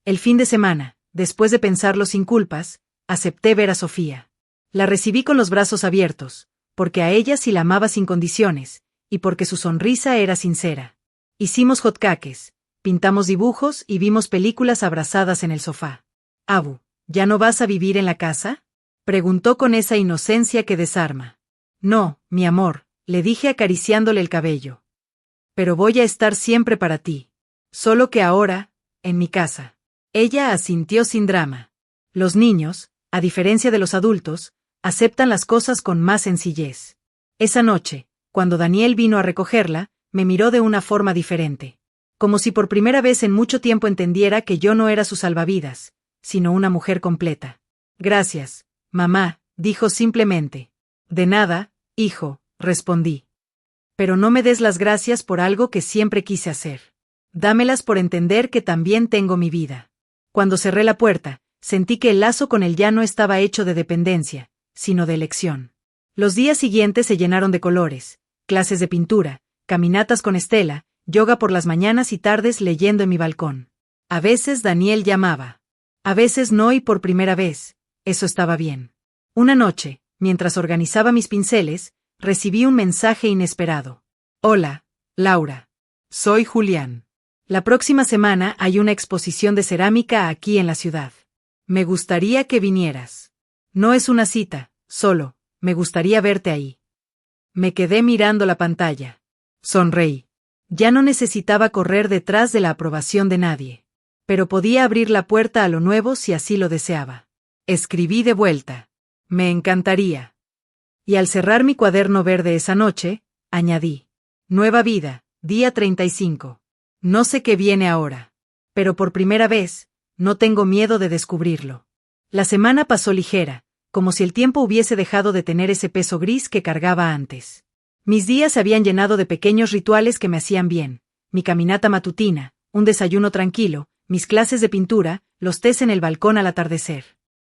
El fin de semana, después de pensarlo sin culpas, acepté ver a Sofía. La recibí con los brazos abiertos, porque a ella sí la amaba sin condiciones, y porque su sonrisa era sincera. Hicimos hotcakes, pintamos dibujos y vimos películas abrazadas en el sofá. Abu, ¿ya no vas a vivir en la casa? Preguntó con esa inocencia que desarma. No, mi amor, le dije acariciándole el cabello. Pero voy a estar siempre para ti. Solo que ahora, en mi casa. Ella asintió sin drama. Los niños, a diferencia de los adultos, aceptan las cosas con más sencillez. Esa noche, cuando Daniel vino a recogerla, me miró de una forma diferente. Como si por primera vez en mucho tiempo entendiera que yo no era su salvavidas, sino una mujer completa. Gracias, Mamá, dijo simplemente. De nada, hijo, respondí. Pero no me des las gracias por algo que siempre quise hacer. Dámelas por entender que también tengo mi vida. Cuando cerré la puerta, sentí que el lazo con él ya no estaba hecho de dependencia, sino de elección. Los días siguientes se llenaron de colores, clases de pintura, caminatas con Estela, yoga por las mañanas y tardes leyendo en mi balcón. A veces Daniel llamaba. A veces no, y por primera vez, eso estaba bien. Una noche, mientras organizaba mis pinceles, recibí un mensaje inesperado. Hola, Laura. Soy Julián. La próxima semana hay una exposición de cerámica aquí en la ciudad. Me gustaría que vinieras. No es una cita, solo, me gustaría verte ahí. Me quedé mirando la pantalla. Sonreí. Ya no necesitaba correr detrás de la aprobación de nadie. Pero podía abrir la puerta a lo nuevo si así lo deseaba. Escribí de vuelta. Me encantaría. Y al cerrar mi cuaderno verde esa noche, añadí. Nueva vida, día 35. No sé qué viene ahora. Pero por primera vez, no tengo miedo de descubrirlo. La semana pasó ligera, como si el tiempo hubiese dejado de tener ese peso gris que cargaba antes. Mis días se habían llenado de pequeños rituales que me hacían bien. Mi caminata matutina, un desayuno tranquilo, mis clases de pintura, los tés en el balcón al atardecer.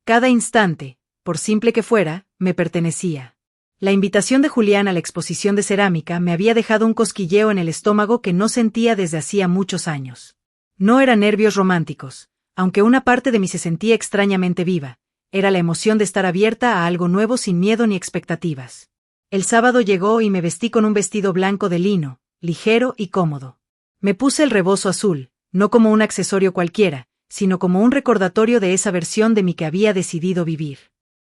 Cada instante, por simple que fuera, me pertenecía. La invitación de Julián a la exposición de cerámica me había dejado un cosquilleo en el estómago que no sentía desde hacía muchos años. No eran nervios románticos, aunque una parte de mí se sentía extrañamente viva. Era la emoción de estar abierta a algo nuevo sin miedo ni expectativas. El sábado llegó y me vestí con un vestido blanco de lino, ligero y cómodo. Me puse el rebozo azul, no como un accesorio cualquiera, sino como un recordatorio de esa versión de mí que había decidido vivir.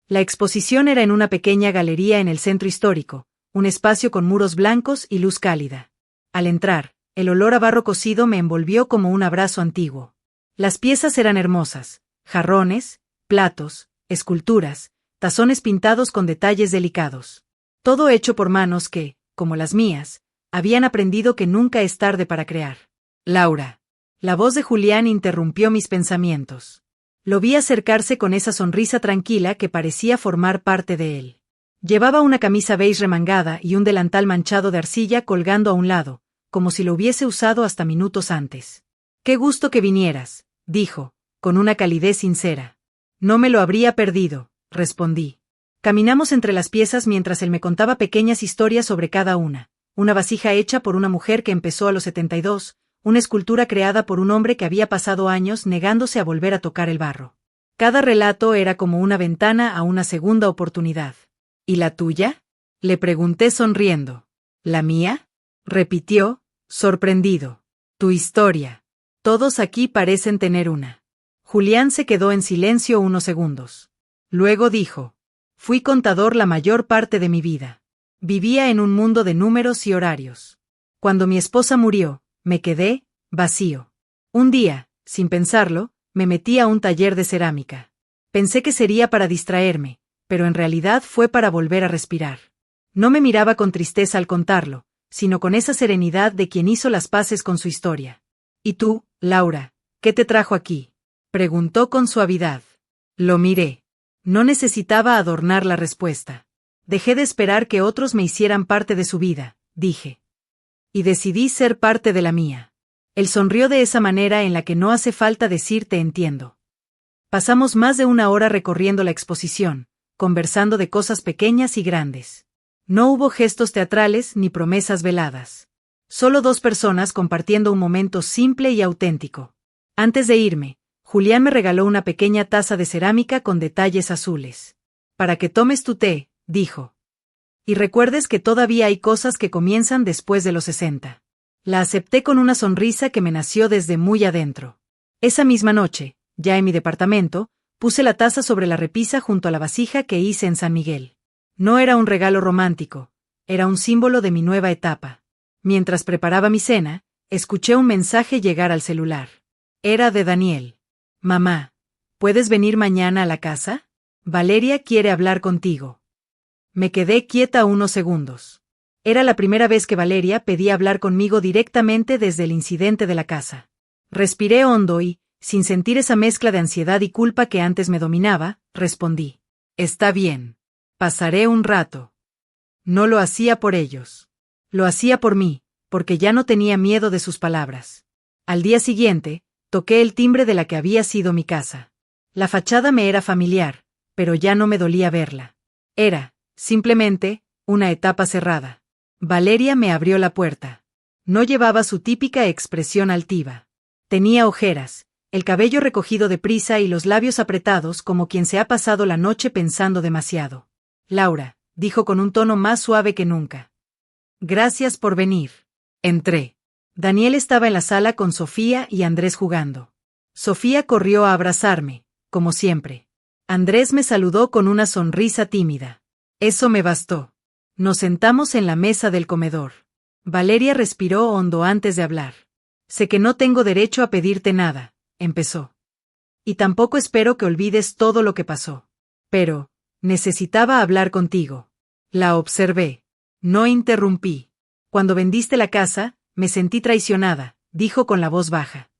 La exposición era en una pequeña galería en el centro histórico, un espacio con muros blancos y luz cálida. Al entrar, el olor a barro cocido me envolvió como un abrazo antiguo. Las piezas eran hermosas, jarrones, platos, esculturas, tazones pintados con detalles delicados. Todo hecho por manos que, como las mías, habían aprendido que nunca es tarde para crear. Laura. La voz de Julián interrumpió mis pensamientos. Lo vi acercarse con esa sonrisa tranquila que parecía formar parte de él. Llevaba una camisa beige remangada y un delantal manchado de arcilla colgando a un lado, como si lo hubiese usado hasta minutos antes. «Qué gusto que vinieras», dijo, con una calidez sincera. «No me lo habría perdido», respondí. Caminamos entre las piezas mientras él me contaba pequeñas historias sobre cada una. Una vasija hecha por una mujer que empezó a los 72, una escultura creada por un hombre que había pasado años negándose a volver a tocar el barro. Cada relato era como una ventana a una segunda oportunidad. ¿Y la tuya?, le pregunté sonriendo. ¿La mía?, repitió, sorprendido. Tu historia. Todos aquí parecen tener una. Julián se quedó en silencio unos segundos. Luego dijo. Fui contador la mayor parte de mi vida. Vivía en un mundo de números y horarios. Cuando mi esposa murió, me quedé vacío. Un día, sin pensarlo, me metí a un taller de cerámica. Pensé que sería para distraerme, pero en realidad fue para volver a respirar. No me miraba con tristeza al contarlo, sino con esa serenidad de quien hizo las paces con su historia. ¿Y tú, Laura, qué te trajo aquí?, preguntó con suavidad. Lo miré. No necesitaba adornar la respuesta. Dejé de esperar que otros me hicieran parte de su vida, dije. Y decidí ser parte de la mía. Él sonrió de esa manera en la que no hace falta decir te entiendo. Pasamos más de una hora recorriendo la exposición, conversando de cosas pequeñas y grandes. No hubo gestos teatrales ni promesas veladas. Solo dos personas compartiendo un momento simple y auténtico. Antes de irme, Julián me regaló una pequeña taza de cerámica con detalles azules. Para que tomes tu té, dijo. Y recuerdes que todavía hay cosas que comienzan después de los 60. La acepté con una sonrisa que me nació desde muy adentro. Esa misma noche, ya en mi departamento, puse la taza sobre la repisa junto a la vasija que hice en San Miguel. No era un regalo romántico, era un símbolo de mi nueva etapa. Mientras preparaba mi cena, escuché un mensaje llegar al celular. Era de Daniel. Mamá, ¿puedes venir mañana a la casa? Valeria quiere hablar contigo. Me quedé quieta unos segundos. Era la primera vez que Valeria pedía hablar conmigo directamente desde el incidente de la casa. Respiré hondo y, sin sentir esa mezcla de ansiedad y culpa que antes me dominaba, respondí. Está bien. Pasaré un rato. No lo hacía por ellos. Lo hacía por mí, porque ya no tenía miedo de sus palabras. Al día siguiente, toqué el timbre de la que había sido mi casa. La fachada me era familiar, pero ya no me dolía verla. Era, simplemente, una etapa cerrada. Valeria me abrió la puerta. No llevaba su típica expresión altiva. Tenía ojeras, el cabello recogido deprisa y los labios apretados como quien se ha pasado la noche pensando demasiado. Laura, dijo con un tono más suave que nunca. Gracias por venir. Entré. Daniel estaba en la sala con Sofía y Andrés jugando. Sofía corrió a abrazarme, como siempre. Andrés me saludó con una sonrisa tímida. Eso me bastó. Nos sentamos en la mesa del comedor. Valeria respiró hondo antes de hablar. Sé que no tengo derecho a pedirte nada, empezó. Y tampoco espero que olvides todo lo que pasó. Pero, necesitaba hablar contigo. La observé. No interrumpí. Cuando vendiste la casa, me sentí traicionada, dijo con la voz baja.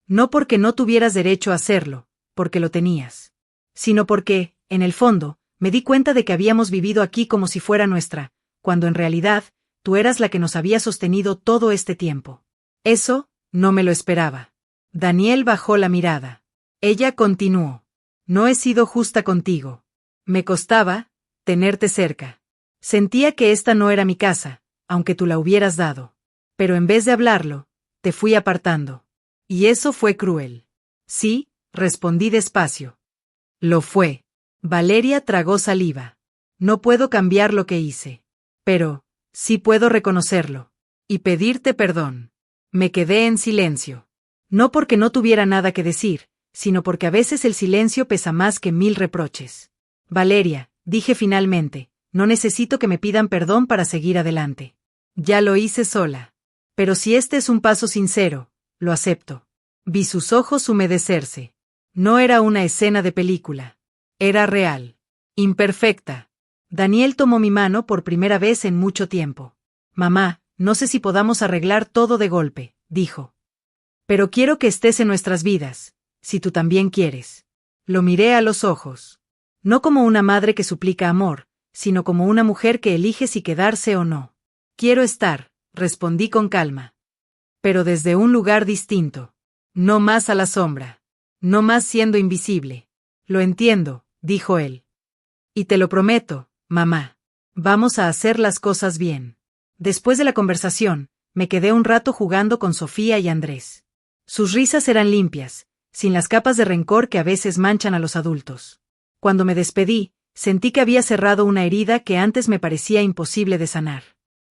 No porque no tuvieras derecho a hacerlo, porque lo tenías. Sino porque, en el fondo, me di cuenta de que habíamos vivido aquí como si fuera nuestra, cuando en realidad, tú eras la que nos había sostenido todo este tiempo. Eso, no me lo esperaba. Daniel bajó la mirada. Ella continuó. No he sido justa contigo. Me costaba tenerte cerca. Sentía que esta no era mi casa, aunque tú la hubieras dado. Pero en vez de hablarlo, te fui apartando. Y eso fue cruel. Sí, respondí despacio. Lo fue. Valeria tragó saliva. No puedo cambiar lo que hice. Pero, sí puedo reconocerlo. Y pedirte perdón. Me quedé en silencio. No porque no tuviera nada que decir, sino porque a veces el silencio pesa más que 1000 reproches. Valeria, dije finalmente, no necesito que me pidan perdón para seguir adelante. Ya lo hice sola. Pero si este es un paso sincero, lo acepto. Vi sus ojos humedecerse. No era una escena de película. Era real. Imperfecta. Daniel tomó mi mano por primera vez en mucho tiempo. Mamá, no sé si podamos arreglar todo de golpe, dijo. Pero quiero que estés en nuestras vidas, si tú también quieres. Lo miré a los ojos. No como una madre que suplica amor, sino como una mujer que elige si quedarse o no. Quiero estar, respondí con calma. Pero desde un lugar distinto. No más a la sombra. No más siendo invisible. Lo entiendo, dijo él. Y te lo prometo, mamá. Vamos a hacer las cosas bien. Después de la conversación, me quedé un rato jugando con Sofía y Andrés. Sus risas eran limpias, sin las capas de rencor que a veces manchan a los adultos. Cuando me despedí, sentí que había cerrado una herida que antes me parecía imposible de sanar.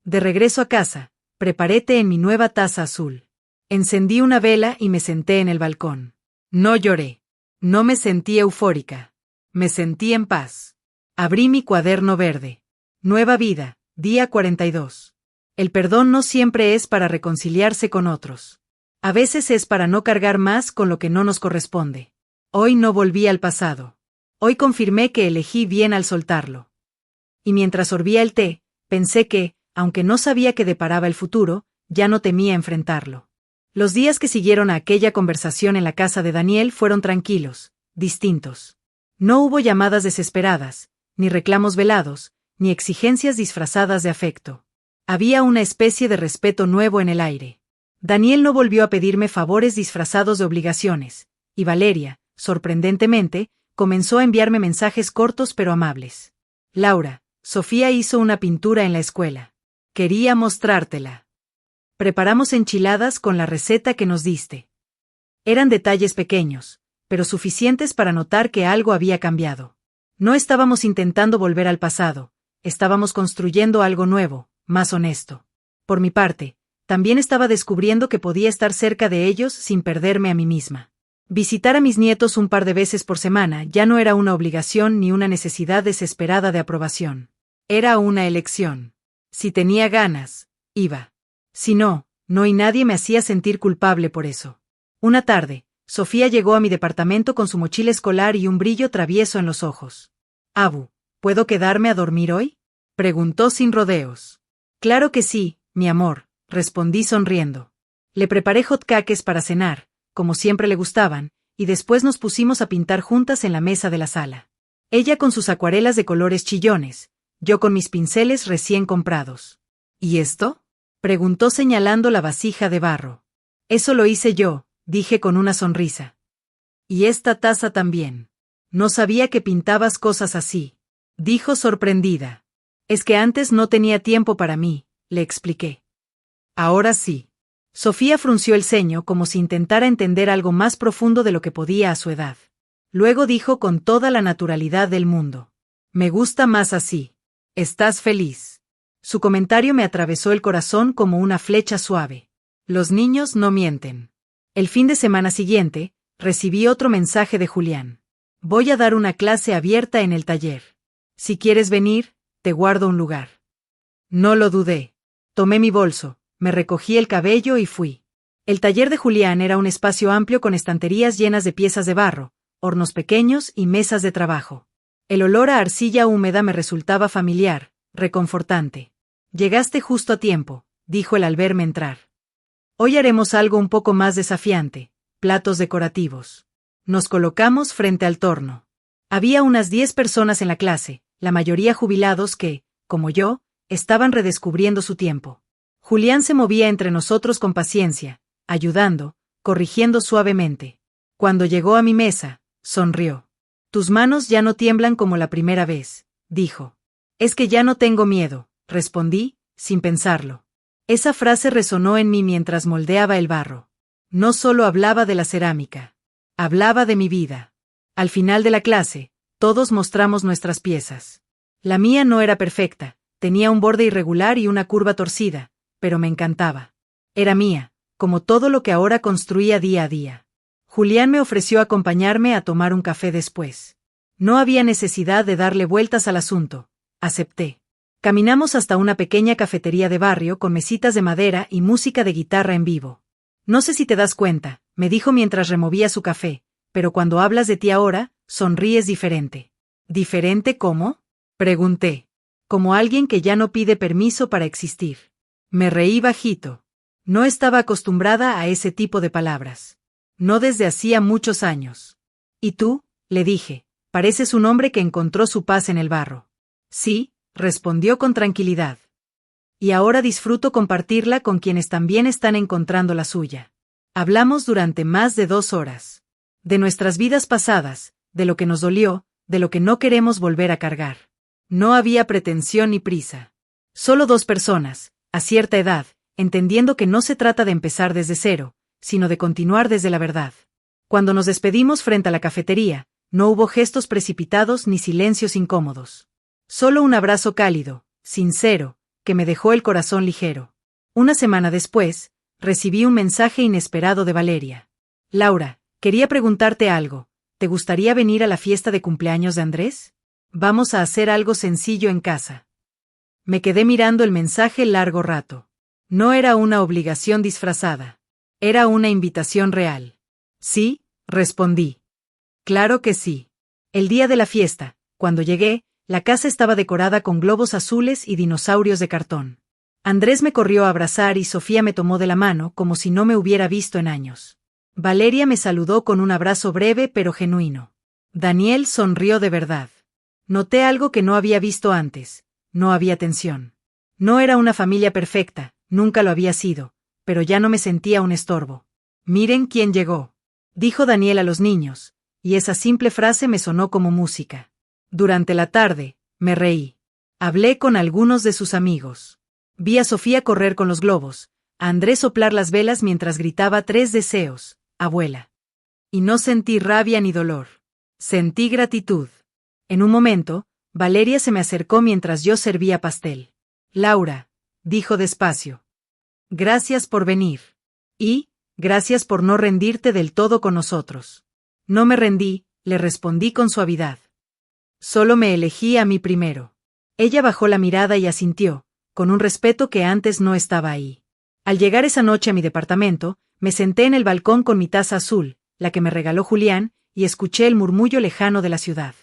De regreso a casa, preparé té en mi nueva taza azul. Encendí una vela y me senté en el balcón. No lloré. No me sentí eufórica. Me sentí en paz. Abrí mi cuaderno verde. Nueva vida, día 42. El perdón no siempre es para reconciliarse con otros. A veces es para no cargar más con lo que no nos corresponde. Hoy no volví al pasado. Hoy confirmé que elegí bien al soltarlo. Y mientras sorbía el té, pensé que, aunque no sabía qué deparaba el futuro, ya no temía enfrentarlo. Los días que siguieron a aquella conversación en la casa de Daniel fueron tranquilos, distintos. No hubo llamadas desesperadas, ni reclamos velados, ni exigencias disfrazadas de afecto. Había una especie de respeto nuevo en el aire. Daniel no volvió a pedirme favores disfrazados de obligaciones, y Valeria, sorprendentemente, comenzó a enviarme mensajes cortos pero amables. Laura, Sofía hizo una pintura en la escuela. Quería mostrártela. Preparamos enchiladas con la receta que nos diste. Eran detalles pequeños, pero suficientes para notar que algo había cambiado. No estábamos intentando volver al pasado, estábamos construyendo algo nuevo, más honesto. Por mi parte, también estaba descubriendo que podía estar cerca de ellos sin perderme a mí misma. Visitar a mis nietos un par de veces por semana ya no era una obligación ni una necesidad desesperada de aprobación. Era una elección. Si tenía ganas, iba. Si no, no, y nadie me hacía sentir culpable por eso. Una tarde, Sofía llegó a mi departamento con su mochila escolar y un brillo travieso en los ojos. Abu, ¿puedo quedarme a dormir hoy?, preguntó sin rodeos. Claro que sí, mi amor, respondí sonriendo. Le preparé hotcakes para cenar, como siempre le gustaban, y después nos pusimos a pintar juntas en la mesa de la sala. Ella con sus acuarelas de colores chillones, yo con mis pinceles recién comprados. ¿Y esto?, preguntó señalando la vasija de barro. Eso lo hice yo, dije con una sonrisa. Y esta taza también. No sabía que pintabas cosas así, dijo sorprendida. Es que antes no tenía tiempo para mí, le expliqué. Ahora sí. Sofía frunció el ceño como si intentara entender algo más profundo de lo que podía a su edad. Luego dijo con toda la naturalidad del mundo. Me gusta más así. ¿Estás feliz? Su comentario me atravesó el corazón como una flecha suave. Los niños no mienten. El fin de semana siguiente, recibí otro mensaje de Julián. Voy a dar una clase abierta en el taller. Si quieres venir, te guardo un lugar. No lo dudé. Tomé mi bolso, me recogí el cabello y fui. El taller de Julián era un espacio amplio con estanterías llenas de piezas de barro, hornos pequeños y mesas de trabajo. El olor a arcilla húmeda me resultaba familiar, reconfortante. Llegaste justo a tiempo, dijo él al verme entrar. Hoy haremos algo un poco más desafiante, platos decorativos. Nos colocamos frente al torno. Había unas 10 personas en la clase, la mayoría jubilados que, como yo, estaban redescubriendo su tiempo. Julián se movía entre nosotros con paciencia, ayudando, corrigiendo suavemente. Cuando llegó a mi mesa, sonrió. Tus manos ya no tiemblan como la primera vez, dijo. Es que ya no tengo miedo, respondí, sin pensarlo. Esa frase resonó en mí mientras moldeaba el barro. No solo hablaba de la cerámica. Hablaba de mi vida. Al final de la clase, todos mostramos nuestras piezas. La mía no era perfecta, tenía un borde irregular y una curva torcida, pero me encantaba. Era mía, como todo lo que ahora construía día a día. Julián me ofreció acompañarme a tomar un café después. No había necesidad de darle vueltas al asunto. Acepté. Caminamos hasta una pequeña cafetería de barrio con mesitas de madera y música de guitarra en vivo. No sé si te das cuenta, me dijo mientras removía su café, pero cuando hablas de ti ahora, sonríes diferente. ¿Diferente cómo?, pregunté. Como alguien que ya no pide permiso para existir. Me reí bajito. No estaba acostumbrada a ese tipo de palabras. No desde hacía muchos años. ¿Y tú?, le dije, pareces un hombre que encontró su paz en el barro. Sí, respondió con tranquilidad. Y ahora disfruto compartirla con quienes también están encontrando la suya. Hablamos durante más de 2 horas. De nuestras vidas pasadas, de lo que nos dolió, de lo que no queremos volver a cargar. No había pretensión ni prisa. Solo 2 personas, a cierta edad, entendiendo que no se trata de empezar desde cero, sino de continuar desde la verdad. Cuando nos despedimos frente a la cafetería, no hubo gestos precipitados ni silencios incómodos. Solo un abrazo cálido, sincero, que me dejó el corazón ligero. Una semana después, recibí un mensaje inesperado de Valeria. Laura, quería preguntarte algo. ¿Te gustaría venir a la fiesta de cumpleaños de Andrés? Vamos a hacer algo sencillo en casa. Me quedé mirando el mensaje largo rato. No era una obligación disfrazada. Era una invitación real. Sí, respondí. Claro que sí. El día de la fiesta, cuando llegué, la casa estaba decorada con globos azules y dinosaurios de cartón. Andrés me corrió a abrazar y Sofía me tomó de la mano como si no me hubiera visto en años. Valeria me saludó con un abrazo breve pero genuino. Daniel sonrió de verdad. Noté algo que no había visto antes. No había tensión. No era una familia perfecta, nunca lo había sido, pero ya no me sentía un estorbo. Miren quién llegó, dijo Daniel a los niños, y esa simple frase me sonó como música. Durante la tarde, me reí. Hablé con algunos de sus amigos. Vi a Sofía correr con los globos, a Andrés soplar las velas mientras gritaba 3 deseos, abuela. Y no sentí rabia ni dolor. Sentí gratitud. En un momento, Valeria se me acercó mientras yo servía pastel. Laura, dijo despacio. Gracias por venir. Y, gracias por no rendirte del todo con nosotros. No me rendí, le respondí con suavidad. Solo me elegí a mí primero. Ella bajó la mirada y asintió, con un respeto que antes no estaba ahí. Al llegar esa noche a mi departamento, me senté en el balcón con mi taza azul, la que me regaló Julián, y escuché el murmullo lejano de la ciudad.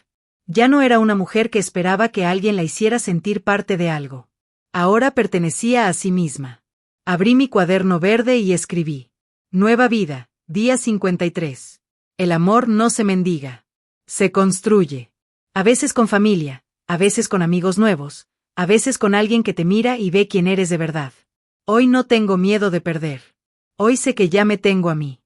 Ya no era una mujer que esperaba que alguien la hiciera sentir parte de algo. Ahora pertenecía a sí misma. Abrí mi cuaderno verde y escribí. Nueva vida, día 53. El amor no se mendiga. Se construye. A veces con familia, a veces con amigos nuevos, a veces con alguien que te mira y ve quién eres de verdad. Hoy no tengo miedo de perder. Hoy sé que ya me tengo a mí.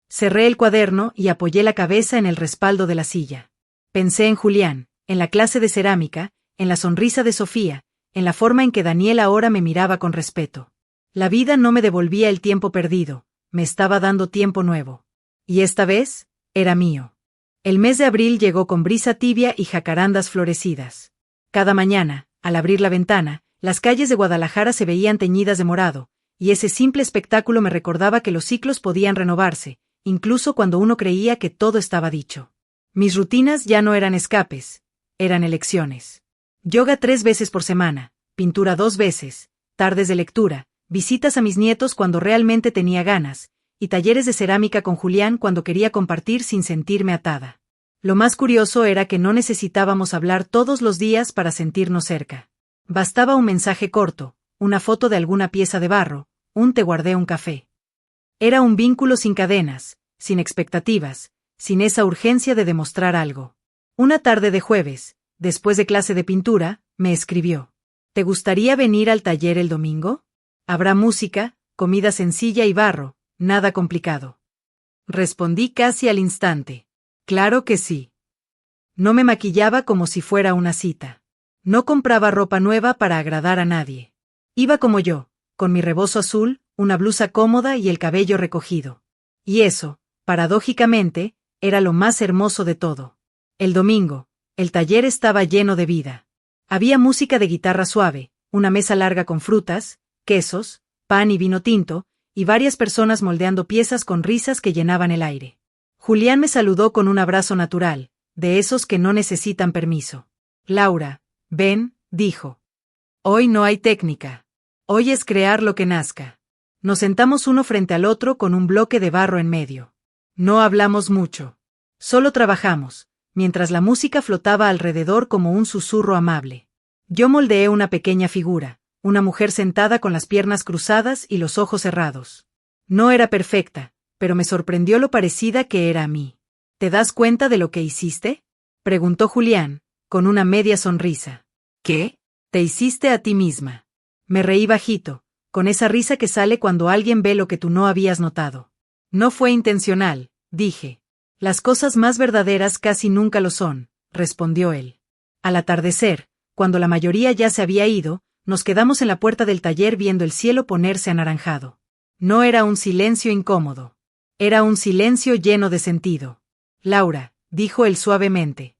Cerré el cuaderno y apoyé la cabeza en el respaldo de la silla. Pensé en Julián, en la clase de cerámica, en la sonrisa de Sofía, en la forma en que Daniel ahora me miraba con respeto. La vida no me devolvía el tiempo perdido, me estaba dando tiempo nuevo. Y esta vez, era mío. El mes de abril llegó con brisa tibia y jacarandas florecidas. Cada mañana, al abrir la ventana, las calles de Guadalajara se veían teñidas de morado, y ese simple espectáculo me recordaba que los ciclos podían renovarse, incluso cuando uno creía que todo estaba dicho. Mis rutinas ya no eran escapes, eran elecciones. Yoga 3 veces por semana, pintura 2 veces, tardes de lectura, visitas a mis nietos cuando realmente tenía ganas, y talleres de cerámica con Julián cuando quería compartir sin sentirme atada. Lo más curioso era que no necesitábamos hablar todos los días para sentirnos cerca. Bastaba un mensaje corto, una foto de alguna pieza de barro, un te guardé un café. Era un vínculo sin cadenas, sin expectativas, sin esa urgencia de demostrar algo. Una tarde de jueves, después de clase de pintura, me escribió: ¿te gustaría venir al taller el domingo? Habrá música, comida sencilla y barro, nada complicado. Respondí casi al instante: claro que sí. No me maquillaba como si fuera una cita. No compraba ropa nueva para agradar a nadie. Iba como yo, con mi rebozo azul, una blusa cómoda y el cabello recogido. Y eso, paradójicamente, era lo más hermoso de todo. El domingo, el taller estaba lleno de vida. Había música de guitarra suave, una mesa larga con frutas, quesos, pan y vino tinto, y varias personas moldeando piezas con risas que llenaban el aire. Julián me saludó con un abrazo natural, de esos que no necesitan permiso. Laura, ven, dijo. Hoy no hay técnica. Hoy es crear lo que nazca. Nos sentamos uno frente al otro con un bloque de barro en medio. No hablamos mucho. Solo trabajamos, mientras la música flotaba alrededor como un susurro amable. Yo moldeé una pequeña figura, una mujer sentada con las piernas cruzadas y los ojos cerrados. No era perfecta, pero me sorprendió lo parecida que era a mí. ¿Te das cuenta de lo que hiciste?, preguntó Julián, con una media sonrisa. ¿Qué? Te hiciste a ti misma. Me reí bajito, con esa risa que sale cuando alguien ve lo que tú no habías notado. No fue intencional, dije. Las cosas más verdaderas casi nunca lo son, respondió él. Al atardecer, cuando la mayoría ya se había ido, nos quedamos en la puerta del taller viendo el cielo ponerse anaranjado. No era un silencio incómodo. Era un silencio lleno de sentido. Laura, dijo él suavemente.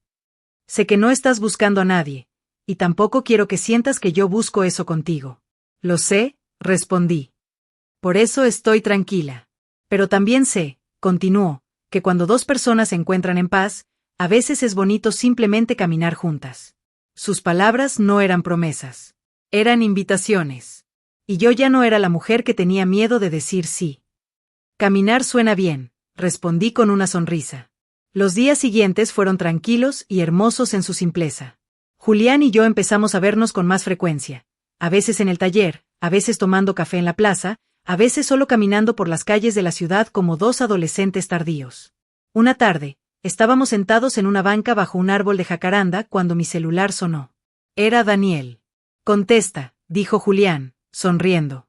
Sé que no estás buscando a nadie, y tampoco quiero que sientas que yo busco eso contigo. Lo sé, respondí. Por eso estoy tranquila. Pero también sé, continuó, que cuando dos personas se encuentran en paz, a veces es bonito simplemente caminar juntas. Sus palabras no eran promesas. Eran invitaciones. Y yo ya no era la mujer que tenía miedo de decir sí. Caminar suena bien, respondí con una sonrisa. Los días siguientes fueron tranquilos y hermosos en su simpleza. Julián y yo empezamos a vernos con más frecuencia, a veces en el taller, a veces tomando café en la plaza, a veces solo caminando por las calles de la ciudad como dos adolescentes tardíos. Una tarde, estábamos sentados en una banca bajo un árbol de jacaranda cuando mi celular sonó. Era Daniel. Contesta, dijo Julián, sonriendo.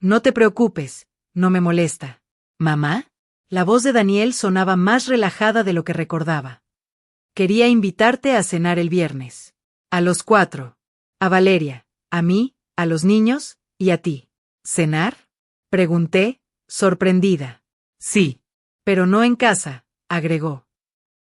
No te preocupes, no me molesta. ¿Mamá? La voz de Daniel sonaba más relajada de lo que recordaba. Quería invitarte a cenar el viernes. A los 4. A Valeria, a mí, a los niños, y a ti. ¿Cenar?, pregunté, sorprendida. Sí. Pero no en casa, agregó.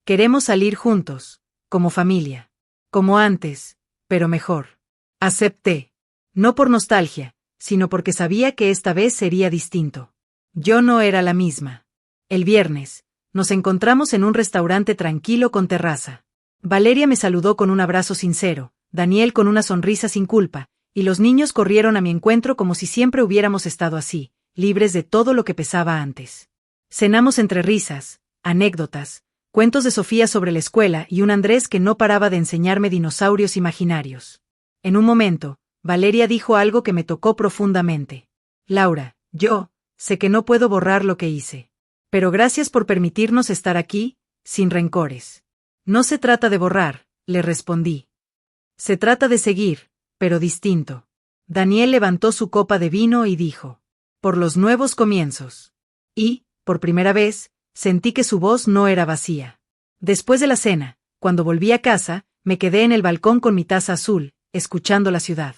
Queremos salir juntos, como familia. Como antes, pero mejor. Acepté. No por nostalgia, sino porque sabía que esta vez sería distinto. Yo no era la misma. El viernes, nos encontramos en un restaurante tranquilo con terraza. Valeria me saludó con un abrazo sincero, Daniel con una sonrisa sin culpa, y los niños corrieron a mi encuentro como si siempre hubiéramos estado así, libres de todo lo que pesaba antes. Cenamos entre risas, anécdotas, cuentos de Sofía sobre la escuela y un Andrés que no paraba de enseñarme dinosaurios imaginarios. En un momento, Valeria dijo algo que me tocó profundamente. Laura, yo sé que no puedo borrar lo que hice. Pero gracias por permitirnos estar aquí, sin rencores. No se trata de borrar, le respondí. Se trata de seguir, pero distinto. Daniel levantó su copa de vino y dijo: por los nuevos comienzos. Y, por primera vez, sentí que su voz no era vacía. Después de la cena, cuando volví a casa, me quedé en el balcón con mi taza azul, escuchando la ciudad.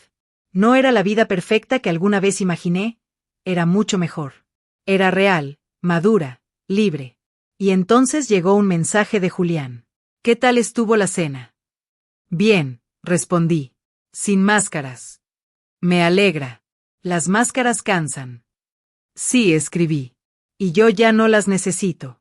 No era la vida perfecta que alguna vez imaginé, era mucho mejor. Era real, madura, libre. Y entonces llegó un mensaje de Julián. ¿Qué tal estuvo la cena? Bien, respondí. Sin máscaras. Me alegra. Las máscaras cansan. Sí, escribí. Y yo ya no las necesito.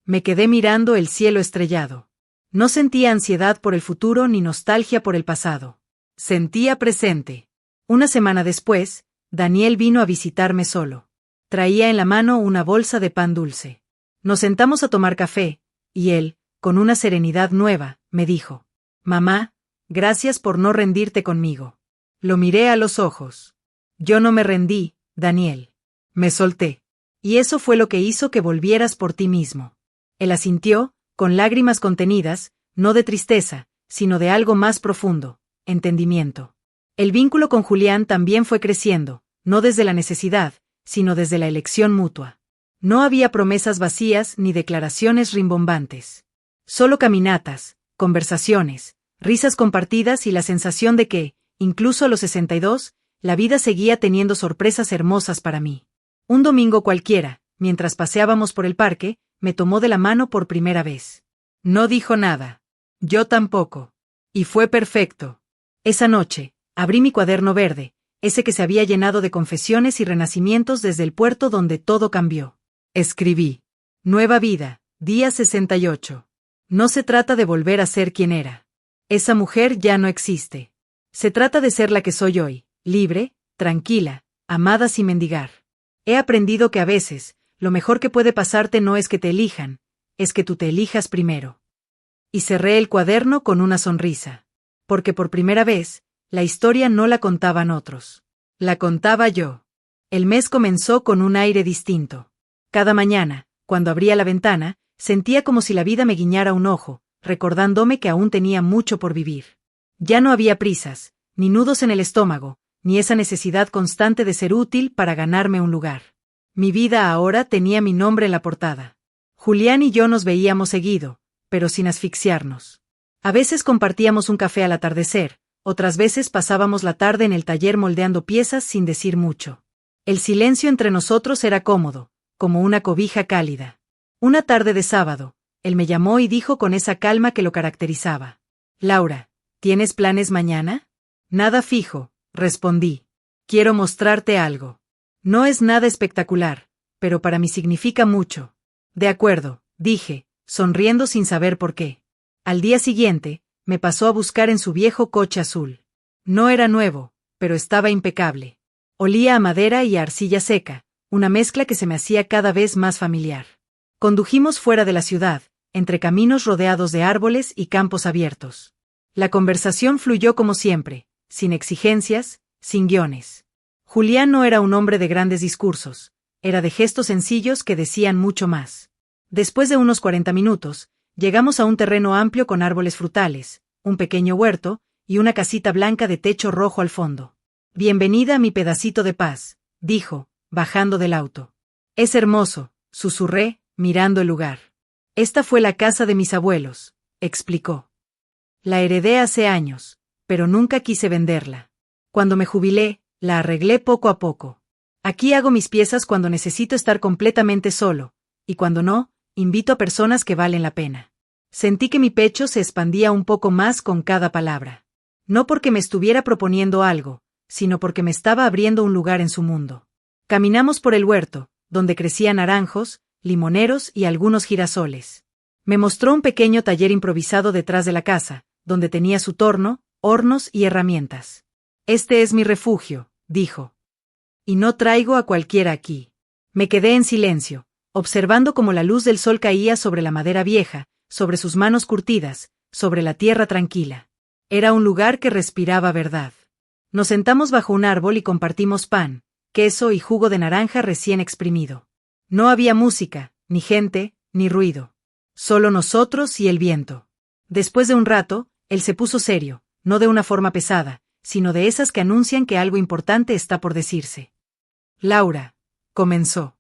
Me quedé mirando el cielo estrellado. No sentía ansiedad por el futuro ni nostalgia por el pasado. Sentía presente. Una semana después, Daniel vino a visitarme solo. Traía en la mano una bolsa de pan dulce. Nos sentamos a tomar café, y él, con una serenidad nueva, me dijo: mamá, gracias por no rendirte conmigo. Lo miré a los ojos. Yo no me rendí, Daniel. Me solté. Y eso fue lo que hizo que volvieras por ti mismo. Él asintió, con lágrimas contenidas, no de tristeza, sino de algo más profundo, entendimiento. El vínculo con Julián también fue creciendo, no desde la necesidad, sino desde la elección mutua. No había promesas vacías ni declaraciones rimbombantes. Solo caminatas, conversaciones, risas compartidas y la sensación de que, incluso a los 62, la vida seguía teniendo sorpresas hermosas para mí. Un domingo cualquiera, mientras paseábamos por el parque, me tomó de la mano por primera vez. No dijo nada. Yo tampoco. Y fue perfecto. Esa noche, abrí mi cuaderno verde, ese que se había llenado de confesiones y renacimientos desde el puerto donde todo cambió. Escribí: nueva vida, día 68. No se trata de volver a ser quien era. Esa mujer ya no existe. Se trata de ser la que soy hoy, libre, tranquila, amada sin mendigar. He aprendido que a veces, lo mejor que puede pasarte no es que te elijan, es que tú te elijas primero. Y cerré el cuaderno con una sonrisa. Porque por primera vez, la historia no la contaban otros. La contaba yo. El mes comenzó con un aire distinto. Cada mañana, cuando abría la ventana, sentía como si la vida me guiñara un ojo, recordándome que aún tenía mucho por vivir. Ya no había prisas, ni nudos en el estómago, ni esa necesidad constante de ser útil para ganarme un lugar. Mi vida ahora tenía mi nombre en la portada. Julián y yo nos veíamos seguido, pero sin asfixiarnos. A veces compartíamos un café al atardecer, otras veces pasábamos la tarde en el taller moldeando piezas sin decir mucho. El silencio entre nosotros era cómodo, como una cobija cálida. Una tarde de sábado, él me llamó y dijo con esa calma que lo caracterizaba: Laura, ¿tienes planes mañana? Nada fijo, respondí. Quiero mostrarte algo. No es nada espectacular, pero para mí significa mucho. De acuerdo, dije, sonriendo sin saber por qué. Al día siguiente, me pasó a buscar en su viejo coche azul. No era nuevo, pero estaba impecable. Olía a madera y a arcilla seca, una mezcla que se me hacía cada vez más familiar. Condujimos fuera de la ciudad, entre caminos rodeados de árboles y campos abiertos. La conversación fluyó como siempre, sin exigencias, sin guiones. Julián no era un hombre de grandes discursos, era de gestos sencillos que decían mucho más. Después de unos 40 minutos, llegamos a un terreno amplio con árboles frutales, un pequeño huerto, y una casita blanca de techo rojo al fondo. Bienvenida a mi pedacito de paz, dijo, bajando del auto. Es hermoso, susurré, mirando el lugar. Esta fue la casa de mis abuelos, explicó. La heredé hace años, pero nunca quise venderla. Cuando me jubilé, la arreglé poco a poco. Aquí hago mis piezas cuando necesito estar completamente solo, y cuando no, invito a personas que valen la pena. Sentí que mi pecho se expandía un poco más con cada palabra. No porque me estuviera proponiendo algo, sino porque me estaba abriendo un lugar en su mundo. Caminamos por el huerto, donde crecían naranjos, limoneros y algunos girasoles. Me mostró un pequeño taller improvisado detrás de la casa, donde tenía su torno, hornos y herramientas. Este es mi refugio, dijo. Y no traigo a cualquiera aquí. Me quedé en silencio, observando cómo la luz del sol caía sobre la madera vieja, sobre sus manos curtidas, sobre la tierra tranquila. Era un lugar que respiraba verdad. Nos sentamos bajo un árbol y compartimos pan, queso y jugo de naranja recién exprimido. No había música, ni gente, ni ruido. Solo nosotros y el viento. Después de un rato, él se puso serio, no de una forma pesada, sino de esas que anuncian que algo importante está por decirse. Laura, comenzó.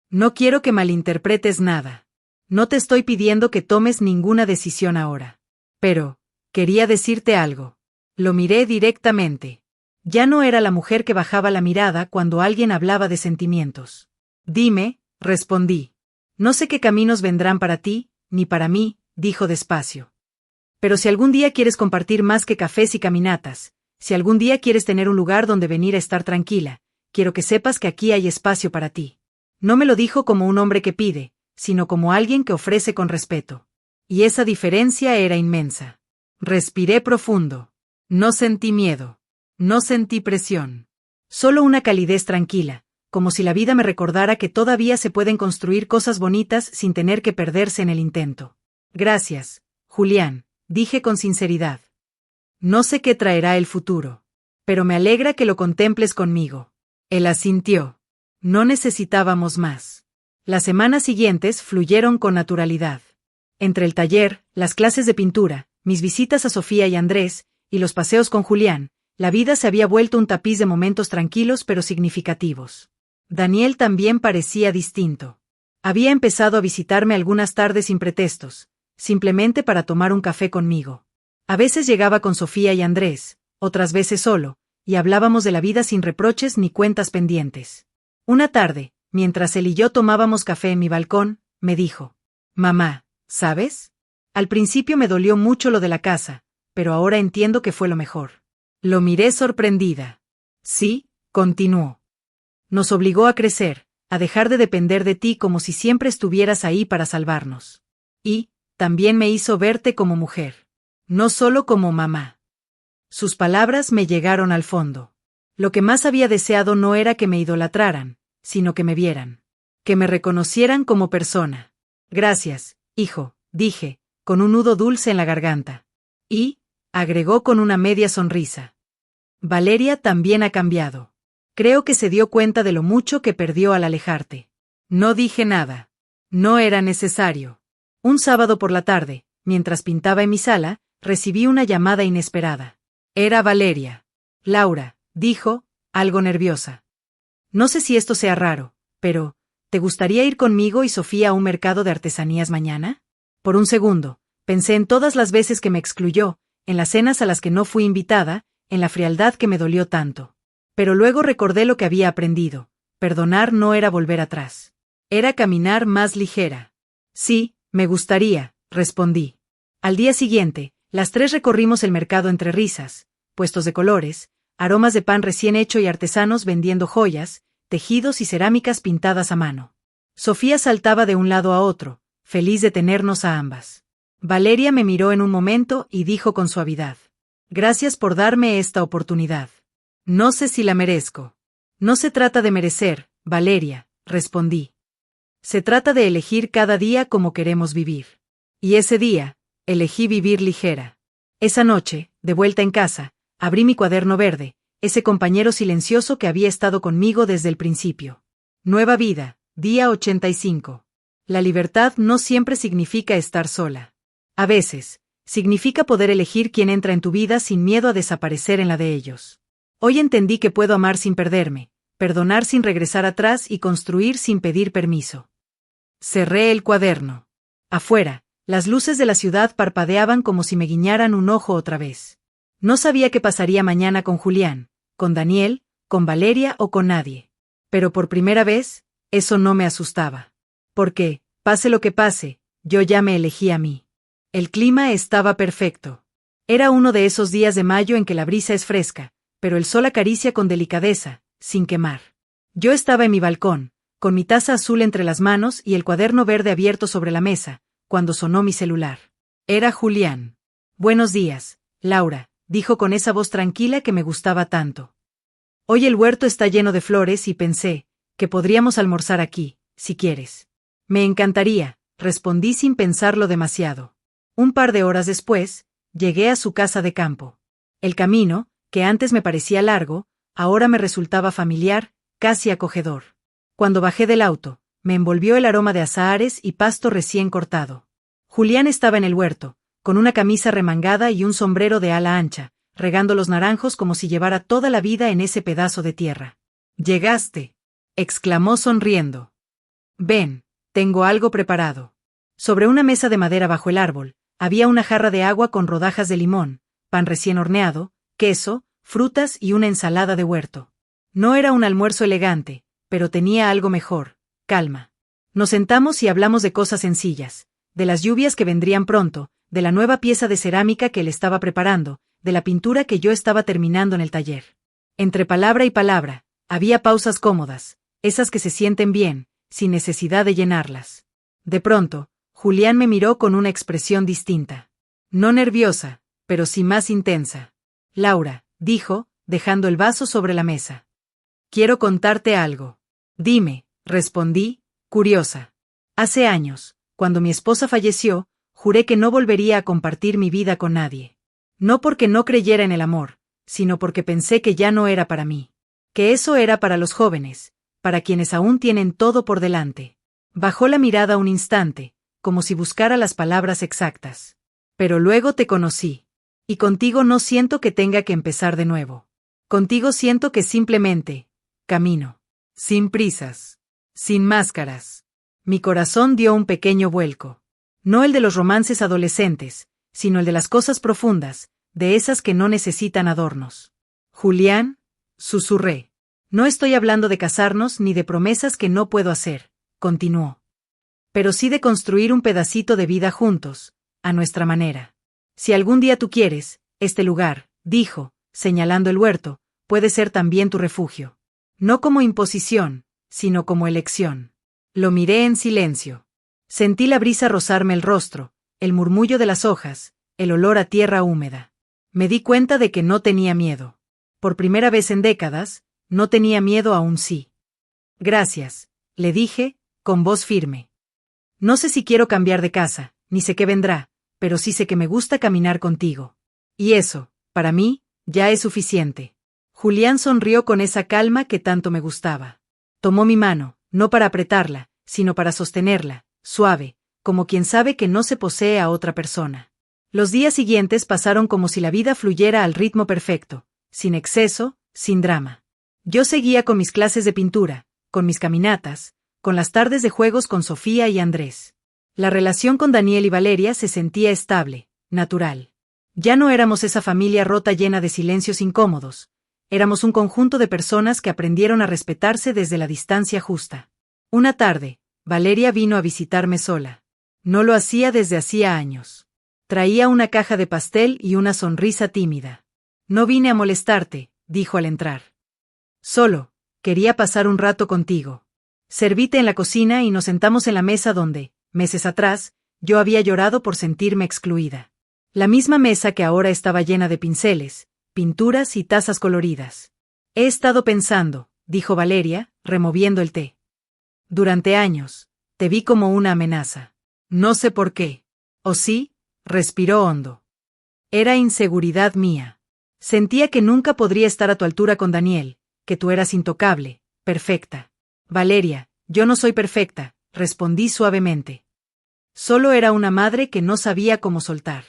No quiero que malinterpretes nada. No te estoy pidiendo que tomes ninguna decisión ahora. Pero, quería decirte algo. Lo miré directamente. Ya no era la mujer que bajaba la mirada cuando alguien hablaba de sentimientos. Dime, respondí. No sé qué caminos vendrán para ti, ni para mí, dijo despacio. Pero si algún día quieres compartir más que cafés y caminatas, si algún día quieres tener un lugar donde venir a estar tranquila, quiero que sepas que aquí hay espacio para ti. No me lo dijo como un hombre que pide, sino como alguien que ofrece con respeto. Y esa diferencia era inmensa. Respiré profundo. No sentí miedo. No sentí presión. Solo una calidez tranquila, como si la vida me recordara que todavía se pueden construir cosas bonitas sin tener que perderse en el intento. Gracias, Julián, dije con sinceridad. No sé qué traerá el futuro, pero me alegra que lo contemples conmigo. Él asintió. No necesitábamos más. Las semanas siguientes fluyeron con naturalidad. Entre el taller, las clases de pintura, mis visitas a Sofía y Andrés, y los paseos con Julián, la vida se había vuelto un tapiz de momentos tranquilos pero significativos. Daniel también parecía distinto. Había empezado a visitarme algunas tardes sin pretextos, simplemente para tomar un café conmigo. A veces llegaba con Sofía y Andrés, otras veces solo, y hablábamos de la vida sin reproches ni cuentas pendientes. Una tarde, mientras él y yo tomábamos café en mi balcón, me dijo: «Mamá, ¿sabes? Al principio me dolió mucho lo de la casa, pero ahora entiendo que fue lo mejor». Lo miré sorprendida. «Sí», continuó. «Nos obligó a crecer, a dejar de depender de ti como si siempre estuvieras ahí para salvarnos. Y, también me hizo verte como mujer. No solo como mamá». Sus palabras me llegaron al fondo. Lo que más había deseado no era que me idolatraran, sino que me vieran. Que me reconocieran como persona. «Gracias, hijo», dije, con un nudo dulce en la garganta. Y, agregó con una media sonrisa: «Valeria también ha cambiado. Creo que se dio cuenta de lo mucho que perdió al alejarte». No dije nada. No era necesario. Un sábado por la tarde, mientras pintaba en mi sala, recibí una llamada inesperada. Era Valeria. «Laura», dijo, algo nerviosa. «No sé si esto sea raro, pero, ¿te gustaría ir conmigo y Sofía a un mercado de artesanías mañana?» Por un segundo, pensé en todas las veces que me excluyó, en las cenas a las que no fui invitada, en la frialdad que me dolió tanto. Pero luego recordé lo que había aprendido. Perdonar no era volver atrás. Era caminar más ligera. «Sí, me gustaría», respondí. Al día siguiente, las tres recorrimos el mercado entre risas, puestos de colores, aromas de pan recién hecho y artesanos vendiendo joyas, tejidos y cerámicas pintadas a mano. Sofía saltaba de un lado a otro, feliz de tenernos a ambas. Valeria me miró en un momento y dijo con suavidad: «Gracias por darme esta oportunidad. No sé si la merezco». «No se trata de merecer, Valeria», respondí. «Se trata de elegir cada día como queremos vivir». Y ese día, elegí vivir ligera. Esa noche, de vuelta en casa, abrí mi cuaderno verde, ese compañero silencioso que había estado conmigo desde el principio. Nueva vida, día 85. La libertad no siempre significa estar sola. A veces, significa poder elegir quién entra en tu vida sin miedo a desaparecer en la de ellos. Hoy entendí que puedo amar sin perderme, perdonar sin regresar atrás y construir sin pedir permiso. Cerré el cuaderno. Afuera, las luces de la ciudad parpadeaban como si me guiñaran un ojo otra vez. No sabía qué pasaría mañana con Julián, con Daniel, con Valeria o con nadie. Pero por primera vez, eso no me asustaba. Porque, pase lo que pase, yo ya me elegí a mí. El clima estaba perfecto. Era uno de esos días de mayo en que la brisa es fresca, pero el sol acaricia con delicadeza, sin quemar. Yo estaba en mi balcón, con mi taza azul entre las manos y el cuaderno verde abierto sobre la mesa, cuando sonó mi celular. Era Julián. «Buenos días, Laura», dijo con esa voz tranquila que me gustaba tanto. «Hoy el huerto está lleno de flores y pensé que podríamos almorzar aquí, si quieres». «Me encantaría», respondí sin pensarlo demasiado. Un par de horas después, llegué a su casa de campo. El camino, que antes me parecía largo, ahora me resultaba familiar, casi acogedor. Cuando bajé del auto, me envolvió el aroma de azahares y pasto recién cortado. Julián estaba en el huerto, con una camisa remangada y un sombrero de ala ancha, regando los naranjos como si llevara toda la vida en ese pedazo de tierra. «Llegaste», exclamó sonriendo. «Ven, tengo algo preparado». Sobre una mesa de madera bajo el árbol, había una jarra de agua con rodajas de limón, pan recién horneado, queso, frutas y una ensalada de huerto. No era un almuerzo elegante, pero tenía algo mejor: calma. Nos sentamos y hablamos de cosas sencillas, de las lluvias que vendrían pronto, de la nueva pieza de cerámica que él estaba preparando, de la pintura que yo estaba terminando en el taller. Entre palabra y palabra, había pausas cómodas, esas que se sienten bien, sin necesidad de llenarlas. De pronto, Julián me miró con una expresión distinta. No nerviosa, pero sí más intensa. «Laura», dijo, dejando el vaso sobre la mesa. «Quiero contarte algo». «Dime», respondí, curiosa. Hace años, cuando mi esposa falleció, juré que no volvería a compartir mi vida con nadie. No porque no creyera en el amor, sino porque pensé que ya no era para mí. Que eso era para los jóvenes, para quienes aún tienen todo por delante. Bajó la mirada un instante, como si buscara las palabras exactas. «Pero luego te conocí. Y contigo no siento que tenga que empezar de nuevo. Contigo siento que simplemente camino. Sin prisas. Sin máscaras». Mi corazón dio un pequeño vuelco. No el de los romances adolescentes, sino el de las cosas profundas, de esas que no necesitan adornos. «Julián», susurré. «No estoy hablando de casarnos ni de promesas que no puedo hacer», continuó. «Pero sí de construir un pedacito de vida juntos, a nuestra manera. Si algún día tú quieres, este lugar», dijo, señalando el huerto, «puede ser también tu refugio. No como imposición, sino como elección». Lo miré en silencio. Sentí la brisa rozarme el rostro, el murmullo de las hojas, el olor a tierra húmeda. Me di cuenta de que no tenía miedo. Por primera vez en décadas, no tenía miedo a un sí. «Gracias», le dije, con voz firme. «No sé si quiero cambiar de casa, ni sé qué vendrá, pero sí sé que me gusta caminar contigo. Y eso, para mí, ya es suficiente». Julián sonrió con esa calma que tanto me gustaba. Tomó mi mano, no para apretarla, sino para sostenerla, suave, como quien sabe que no se posee a otra persona. Los días siguientes pasaron como si la vida fluyera al ritmo perfecto, sin exceso, sin drama. Yo seguía con mis clases de pintura, con mis caminatas, con las tardes de juegos con Sofía y Andrés. La relación con Daniel y Valeria se sentía estable, natural. Ya no éramos esa familia rota llena de silencios incómodos. Éramos un conjunto de personas que aprendieron a respetarse desde la distancia justa. Una tarde, Valeria vino a visitarme sola. No lo hacía desde hacía años. Traía una caja de pastel y una sonrisa tímida. «No vine a molestarte», dijo al entrar. «Solo quería pasar un rato contigo. Serví té en la cocina y nos sentamos en la mesa donde, meses atrás, yo había llorado por sentirme excluida. La misma mesa que ahora estaba llena de pinceles, pinturas y tazas coloridas. He estado pensando», dijo Valeria, removiendo el té. «Durante años, te vi como una amenaza. No sé por qué». «¿O sí?», respiró hondo. «Era inseguridad mía. Sentía que nunca podría estar a tu altura con Daniel, que tú eras intocable, perfecta». «Valeria, yo no soy perfecta», respondí suavemente. Solo era una madre que no sabía cómo soltar.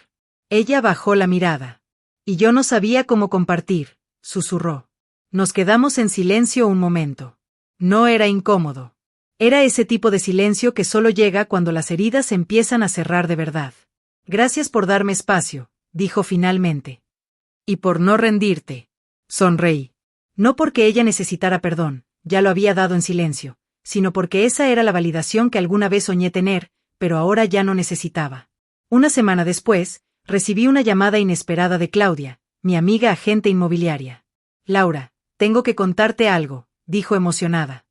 Ella bajó la mirada. «Y yo no sabía cómo compartir», susurró. Nos quedamos en silencio un momento. No era incómodo. Era ese tipo de silencio que solo llega cuando las heridas empiezan a cerrar de verdad. «Gracias por darme espacio», dijo finalmente. «Y por no rendirte». Sonreí. No porque ella necesitara perdón, ya lo había dado en silencio, sino porque esa era la validación que alguna vez soñé tener, pero ahora ya no necesitaba. Una semana después, recibí una llamada inesperada de Claudia, mi amiga agente inmobiliaria. «Laura, tengo que contarte algo», dijo emocionada.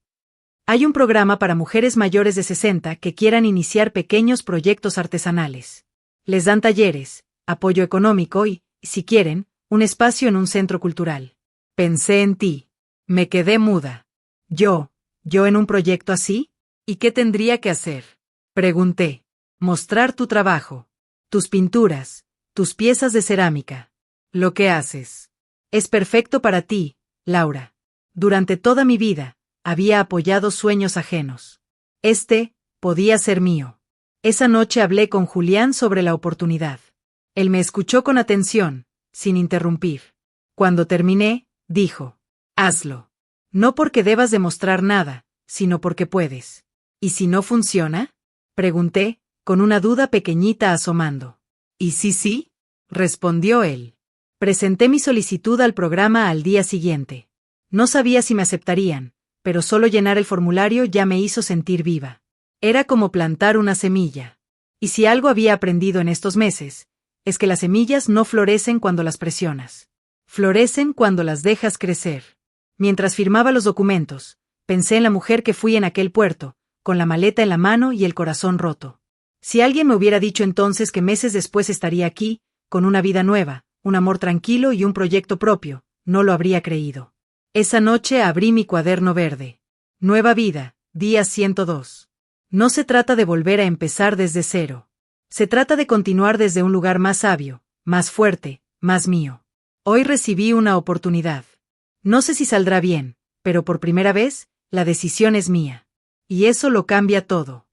«Hay un programa para mujeres mayores de 60 que quieran iniciar pequeños proyectos artesanales. Les dan talleres, apoyo económico y, si quieren, un espacio en un centro cultural. Pensé en ti. Me quedé muda. ¿Yo en un proyecto así? ¿Y qué tendría que hacer?», pregunté. «Mostrar tu trabajo, tus pinturas, tus piezas de cerámica. Lo que haces. Es perfecto para ti, Laura. Durante toda mi vida, había apoyado sueños ajenos. Este podía ser mío». Esa noche hablé con Julián sobre la oportunidad. Él me escuchó con atención, sin interrumpir. Cuando terminé, dijo: hazlo. No porque debas demostrar nada, sino porque puedes. ¿Y si no funciona? Pregunté, con una duda pequeñita asomando. ¿Y sí? Respondió él. Presenté mi solicitud al programa al día siguiente. No sabía si me aceptarían, pero solo llenar el formulario ya me hizo sentir viva. Era como plantar una semilla. Y si algo había aprendido en estos meses, es que las semillas no florecen cuando las presionas. Florecen cuando las dejas crecer. Mientras firmaba los documentos, pensé en la mujer que fui en aquel puerto, con la maleta en la mano y el corazón roto. Si alguien me hubiera dicho entonces que meses después estaría aquí, con una vida nueva, un amor tranquilo y un proyecto propio, no lo habría creído. Esa noche abrí mi cuaderno verde. Nueva vida, día 102. No se trata de volver a empezar desde cero. Se trata de continuar desde un lugar más sabio, más fuerte, más mío. Hoy recibí una oportunidad. No sé si saldrá bien, pero por primera vez, la decisión es mía. Y eso lo cambia todo.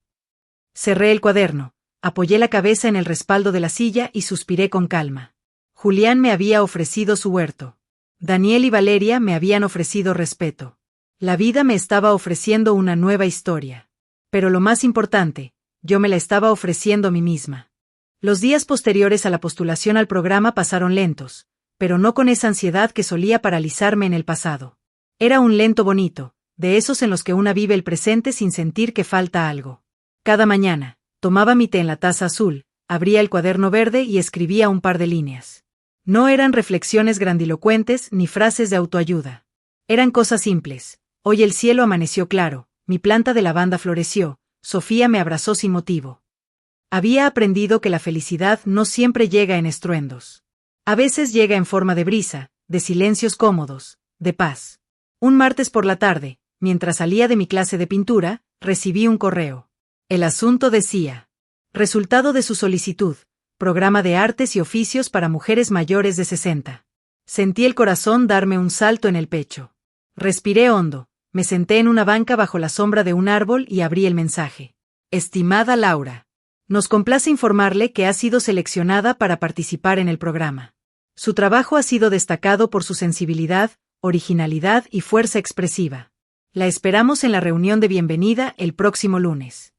Cerré el cuaderno, apoyé la cabeza en el respaldo de la silla y suspiré con calma. Julián me había ofrecido su huerto. Daniel y Valeria me habían ofrecido respeto. La vida me estaba ofreciendo una nueva historia. Pero lo más importante, yo me la estaba ofreciendo a mí misma. Los días posteriores a la postulación al programa pasaron lentos, pero no con esa ansiedad que solía paralizarme en el pasado. Era un lento bonito, de esos en los que una vive el presente sin sentir que falta algo. Cada mañana, tomaba mi té en la taza azul, abría el cuaderno verde y escribía un par de líneas. No eran reflexiones grandilocuentes ni frases de autoayuda. Eran cosas simples. Hoy el cielo amaneció claro, mi planta de lavanda floreció, Sofía me abrazó sin motivo. Había aprendido que la felicidad no siempre llega en estruendos. A veces llega en forma de brisa, de silencios cómodos, de paz. Un martes por la tarde, mientras salía de mi clase de pintura, recibí un correo. El asunto decía: resultado de su solicitud, programa de artes y oficios para mujeres mayores de 60. Sentí el corazón darme un salto en el pecho. Respiré hondo, me senté en una banca bajo la sombra de un árbol y abrí el mensaje. Estimada Laura, nos complace informarle que ha sido seleccionada para participar en el programa. Su trabajo ha sido destacado por su sensibilidad, originalidad y fuerza expresiva. La esperamos en la reunión de bienvenida el próximo lunes.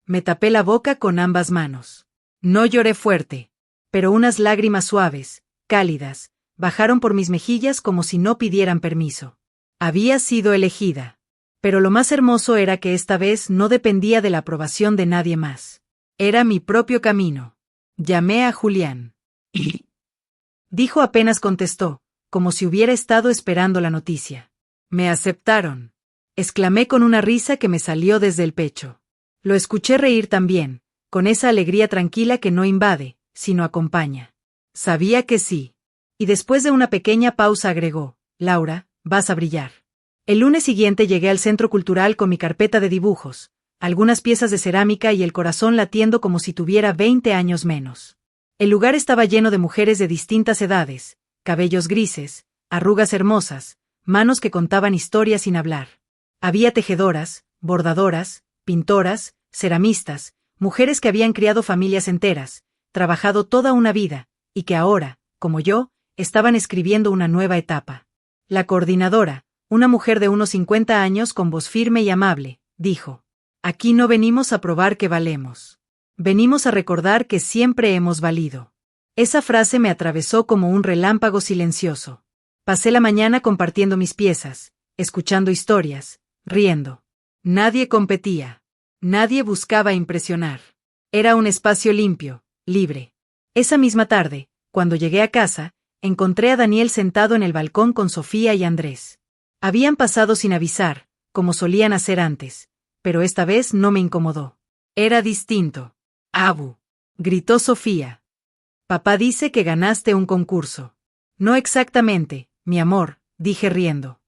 Me tapé la boca con ambas manos. No lloré fuerte, pero unas lágrimas suaves, cálidas, bajaron por mis mejillas como si no pidieran permiso. Había sido elegida. Pero lo más hermoso era que esta vez no dependía de la aprobación de nadie más. Era mi propio camino. Llamé a Julián. Dijo apenas contestó, como si hubiera estado esperando la noticia. Me aceptaron. Exclamé con una risa que me salió desde el pecho. Lo escuché reír también, con esa alegría tranquila que no invade, sino acompaña. Sabía que sí. Y después de una pequeña pausa agregó: Laura, vas a brillar. El lunes siguiente llegué al Centro Cultural con mi carpeta de dibujos, algunas piezas de cerámica y el corazón latiendo como si tuviera 20 años menos. El lugar estaba lleno de mujeres de distintas edades, cabellos grises, arrugas hermosas, manos que contaban historias sin hablar. Había tejedoras, bordadoras, pintoras, ceramistas, mujeres que habían criado familias enteras, trabajado toda una vida, y que ahora, como yo, estaban escribiendo una nueva etapa. La coordinadora, una mujer de unos 50 años con voz firme y amable, dijo: aquí no venimos a probar que valemos. Venimos a recordar que siempre hemos valido. Esa frase me atravesó como un relámpago silencioso. Pasé la mañana compartiendo mis piezas, escuchando historias, riendo. Nadie competía. Nadie buscaba impresionar. Era un espacio limpio, libre. Esa misma tarde, cuando llegué a casa, encontré a Daniel sentado en el balcón con Sofía y Andrés. Habían pasado sin avisar, como solían hacer antes, pero esta vez no me incomodó. Era distinto. ¡Abu!, gritó Sofía. Papá dice que ganaste un concurso. No exactamente, mi amor, dije riendo.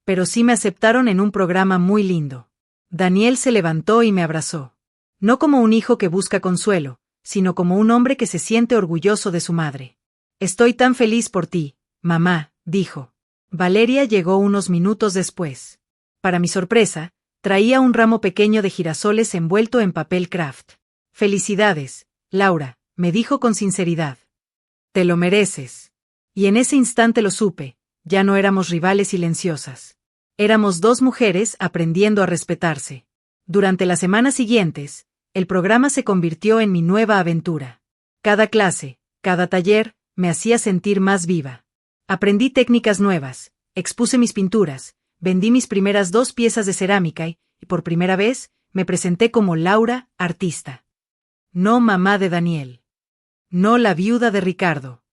Pero sí me aceptaron en un programa muy lindo. Daniel se levantó y me abrazó. No como un hijo que busca consuelo, sino como un hombre que se siente orgulloso de su madre. Estoy tan feliz por ti, mamá, dijo. Valeria llegó unos minutos después. Para mi sorpresa, traía un ramo pequeño de girasoles envuelto en papel craft. Felicidades, Laura, me dijo con sinceridad. Te lo mereces. Y en ese instante lo supe, ya no éramos rivales silenciosas. Éramos dos mujeres aprendiendo a respetarse. Durante las semanas siguientes, el programa se convirtió en mi nueva aventura. Cada clase, cada taller, me hacía sentir más viva. Aprendí técnicas nuevas, expuse mis pinturas, vendí mis primeras 2 piezas de cerámica y, por primera vez, me presenté como Laura, artista. No mamá de Daniel. No la viuda de Ricardo.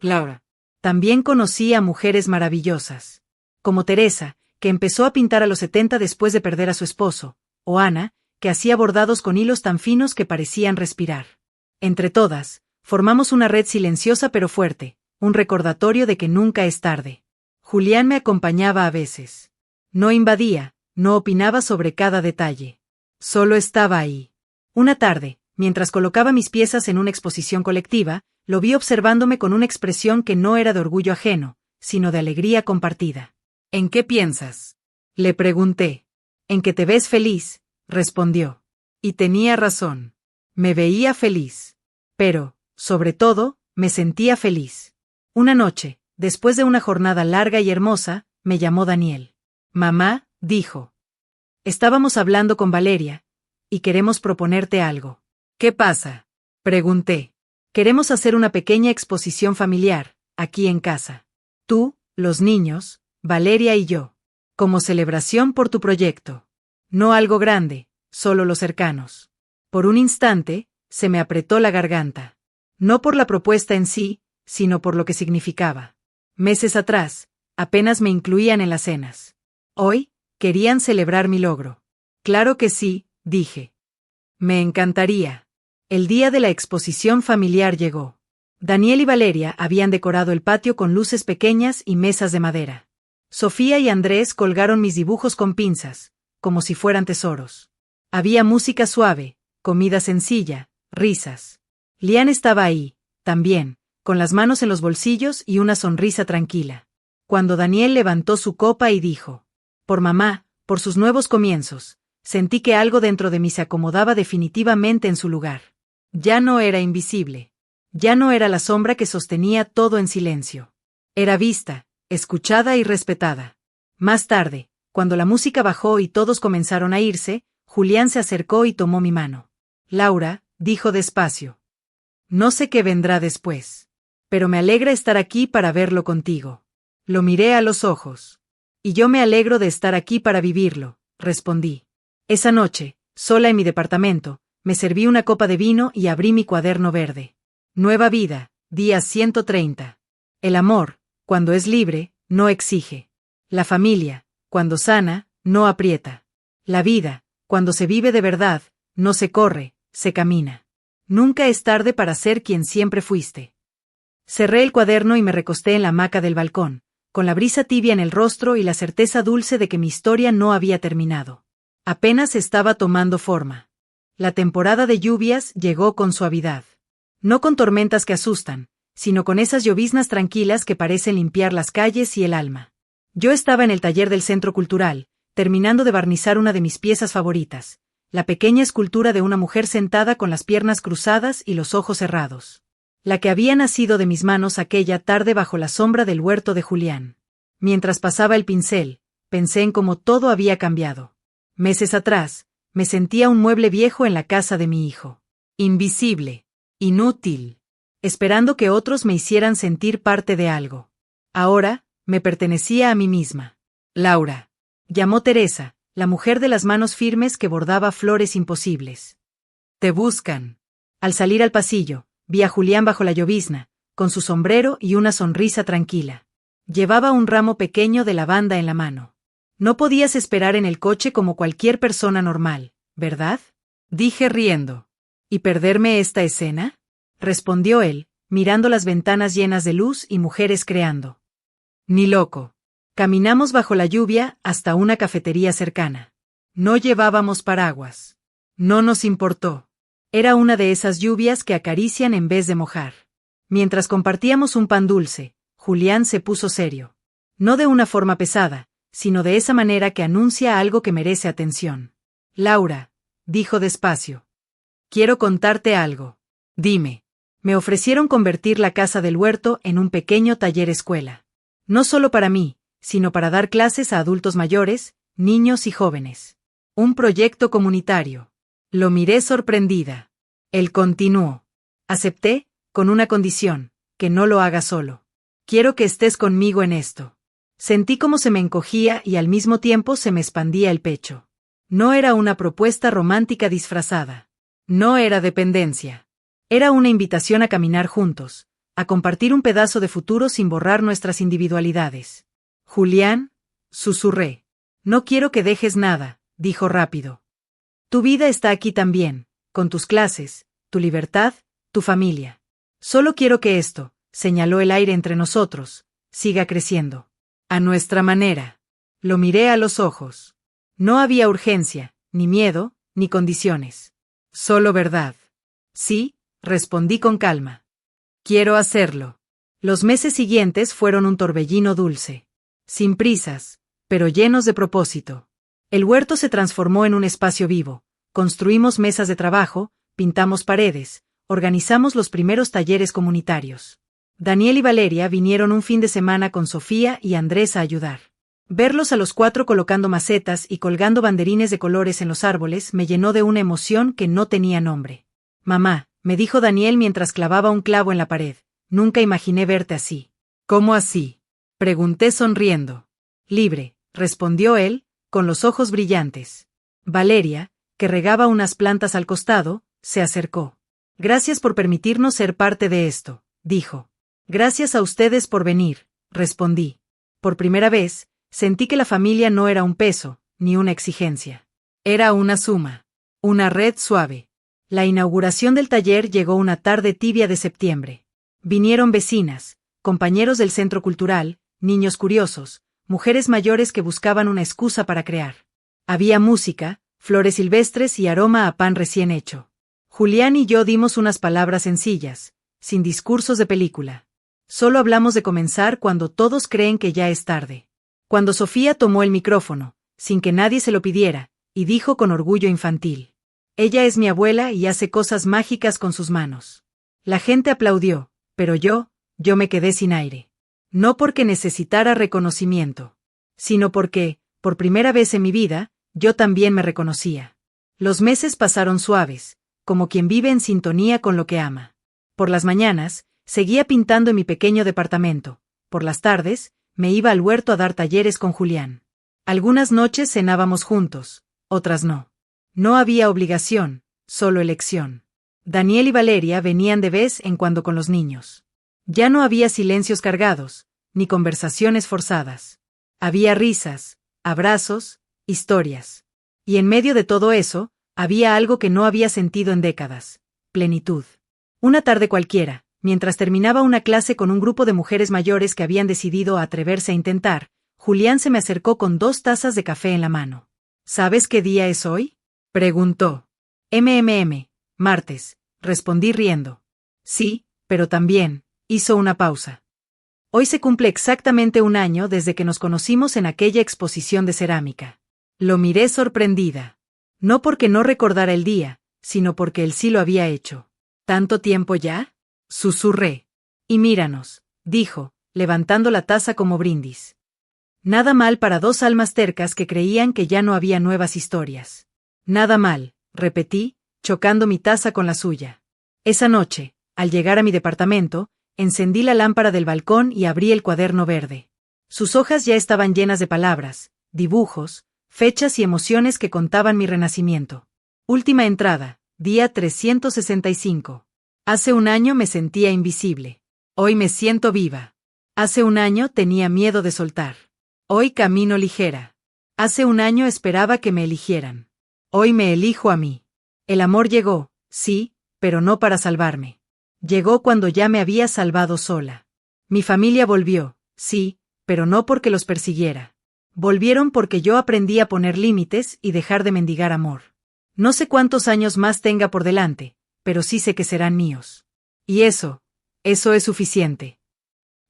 Laura. También conocí a mujeres maravillosas. Como Teresa, que empezó a pintar a los 70 después de perder a su esposo, o Ana, que hacía bordados con hilos tan finos que parecían respirar. Entre todas, formamos una red silenciosa pero fuerte, un recordatorio de que nunca es tarde. Julián me acompañaba a veces. No invadía, no opinaba sobre cada detalle. Solo estaba ahí. Una tarde, mientras colocaba mis piezas en una exposición colectiva, lo vi observándome con una expresión que no era de orgullo ajeno, sino de alegría compartida. ¿En qué piensas?, le pregunté. En que te ves feliz, respondió. Y tenía razón. Me veía feliz. Pero, sobre todo, me sentía feliz. Una noche, después de una jornada larga y hermosa, me llamó Daniel. Mamá, dijo. Estábamos hablando con Valeria, y queremos proponerte algo. ¿Qué pasa?, pregunté. Queremos hacer una pequeña exposición familiar, aquí en casa. Tú, los niños, Valeria y yo. Como celebración por tu proyecto. No algo grande, solo los cercanos. Por un instante, se me apretó la garganta. No por la propuesta en sí, sino por lo que significaba. Meses atrás, apenas me incluían en las cenas. Hoy, querían celebrar mi logro. Claro que sí, dije. Me encantaría. El día de la exposición familiar llegó. Daniel y Valeria habían decorado el patio con luces pequeñas y mesas de madera. Sofía y Andrés colgaron mis dibujos con pinzas, como si fueran tesoros. Había música suave, comida sencilla, risas. Lian estaba ahí, también, con las manos en los bolsillos y una sonrisa tranquila. Cuando Daniel levantó su copa y dijo, por mamá, por sus nuevos comienzos, sentí que algo dentro de mí se acomodaba definitivamente en su lugar. Ya no era invisible. Ya no era la sombra que sostenía todo en silencio. Era vista, escuchada y respetada. Más tarde, cuando la música bajó y todos comenzaron a irse, Julián se acercó y tomó mi mano. Laura, dijo despacio. No sé qué vendrá después. Pero me alegra estar aquí para verlo contigo. Lo miré a los ojos. Y yo me alegro de estar aquí para vivirlo, respondí. Esa noche, sola en mi departamento, me serví una copa de vino y abrí mi cuaderno verde. Nueva vida, día 130. El amor, cuando es libre, no exige. La familia, cuando sana, no aprieta. La vida, cuando se vive de verdad, no se corre, se camina. Nunca es tarde para ser quien siempre fuiste. Cerré el cuaderno y me recosté en la hamaca del balcón, con la brisa tibia en el rostro y la certeza dulce de que mi historia no había terminado. Apenas estaba tomando forma. La temporada de lluvias llegó con suavidad. No con tormentas que asustan, sino con esas lloviznas tranquilas que parecen limpiar las calles y el alma. Yo estaba en el taller del Centro Cultural, terminando de barnizar una de mis piezas favoritas, la pequeña escultura de una mujer sentada con las piernas cruzadas y los ojos cerrados. La que había nacido de mis manos aquella tarde bajo la sombra del huerto de Julián. Mientras pasaba el pincel, pensé en cómo todo había cambiado. Meses atrás, me sentía un mueble viejo en la casa de mi hijo. Invisible. Inútil. Esperando que otros me hicieran sentir parte de algo. Ahora, me pertenecía a mí misma. Laura. Llamó Teresa, la mujer de las manos firmes que bordaba flores imposibles. Te buscan. Al salir al pasillo, vi a Julián bajo la llovizna, con su sombrero y una sonrisa tranquila. Llevaba un ramo pequeño de lavanda en la mano. No podías esperar en el coche como cualquier persona normal, ¿verdad?, dije riendo. ¿Y perderme esta escena?, respondió él, mirando las ventanas llenas de luz y mujeres creando. Ni loco. Caminamos bajo la lluvia hasta una cafetería cercana. No llevábamos paraguas. No nos importó. Era una de esas lluvias que acarician en vez de mojar. Mientras compartíamos un pan dulce, Julián se puso serio. No de una forma pesada, sino de esa manera que anuncia algo que merece atención. Laura, dijo despacio. Quiero contarte algo. Dime. Me ofrecieron convertir la casa del huerto en un pequeño taller escuela. No solo para mí, sino para dar clases a adultos mayores, niños y jóvenes. Un proyecto comunitario. Lo miré sorprendida. Él continuó. Acepté, con una condición, que no lo haga solo. Quiero que estés conmigo en esto. Sentí cómo se me encogía y al mismo tiempo se me expandía el pecho. No era una propuesta romántica disfrazada. No era dependencia. Era una invitación a caminar juntos, a compartir un pedazo de futuro sin borrar nuestras individualidades. Julián, susurré. No quiero que dejes nada, dijo rápido. Tu vida está aquí también, con tus clases, tu libertad, tu familia. Solo quiero que esto, señaló el aire entre nosotros, siga creciendo. A nuestra manera. Lo miré a los ojos. No había urgencia, ni miedo, ni condiciones. Solo verdad. Sí, respondí con calma. Quiero hacerlo. Los meses siguientes fueron un torbellino dulce. Sin prisas, pero llenos de propósito. El huerto se transformó en un espacio vivo. Construimos mesas de trabajo, pintamos paredes, organizamos los primeros talleres comunitarios. Daniel y Valeria vinieron un fin de semana con Sofía y Andrés a ayudar. Verlos a los 4 colocando macetas y colgando banderines de colores en los árboles me llenó de una emoción que no tenía nombre. Mamá, me dijo Daniel mientras clavaba un clavo en la pared, nunca imaginé verte así. ¿Cómo así? Pregunté sonriendo. Libre, respondió él, con los ojos brillantes. Valeria, que regaba unas plantas al costado, se acercó. Gracias por permitirnos ser parte de esto, dijo. Gracias a ustedes por venir, respondí. Por primera vez, sentí que la familia no era un peso, ni una exigencia. Era una suma. Una red suave. La inauguración del taller llegó una tarde tibia de septiembre. Vinieron vecinas, compañeros del centro cultural, niños curiosos, mujeres mayores que buscaban una excusa para crear. Había música, flores silvestres y aroma a pan recién hecho. Julián y yo dimos unas palabras sencillas, sin discursos de película. Solo hablamos de comenzar cuando todos creen que ya es tarde. Cuando Sofía tomó el micrófono, sin que nadie se lo pidiera, y dijo con orgullo infantil. Ella es mi abuela y hace cosas mágicas con sus manos. La gente aplaudió, pero yo me quedé sin aire. No porque necesitara reconocimiento, sino porque, por primera vez en mi vida, yo también me reconocía. Los meses pasaron suaves, como quien vive en sintonía con lo que ama. Por las mañanas, seguía pintando en mi pequeño departamento. Por las tardes, me iba al huerto a dar talleres con Julián. Algunas noches cenábamos juntos, otras no. No había obligación, solo elección. Daniel y Valeria venían de vez en cuando con los niños. Ya no había silencios cargados, ni conversaciones forzadas. Había risas, abrazos, historias. Y en medio de todo eso, había algo que no había sentido en décadas: plenitud. Una tarde cualquiera, mientras terminaba una clase con un grupo de mujeres mayores que habían decidido atreverse a intentar, Julián se me acercó con 2 tazas de café en la mano. ¿Sabes qué día es hoy?, preguntó. Martes, respondí riendo. Sí, pero también, hizo una pausa. Hoy se cumple exactamente 1 año desde que nos conocimos en aquella exposición de cerámica. Lo miré sorprendida. No porque no recordara el día, sino porque él sí lo había hecho. ¿Tanto tiempo ya?, susurré. Y míranos, dijo, levantando la taza como brindis. Nada mal para 2 almas tercas que creían que ya no había nuevas historias. Nada mal, repetí, chocando mi taza con la suya. Esa noche, al llegar a mi departamento, encendí la lámpara del balcón y abrí el cuaderno verde. Sus hojas ya estaban llenas de palabras, dibujos, fechas y emociones que contaban mi renacimiento. Última entrada, día 365. Hace 1 año me sentía invisible. Hoy me siento viva. Hace 1 año tenía miedo de soltar. Hoy camino ligera. Hace 1 año esperaba que me eligieran. Hoy me elijo a mí. El amor llegó, sí, pero no para salvarme. Llegó cuando ya me había salvado sola. Mi familia volvió, sí, pero no porque los persiguiera. Volvieron porque yo aprendí a poner límites y dejar de mendigar amor. No sé cuántos años más tenga por delante, pero sí sé que serán míos. Y eso es suficiente.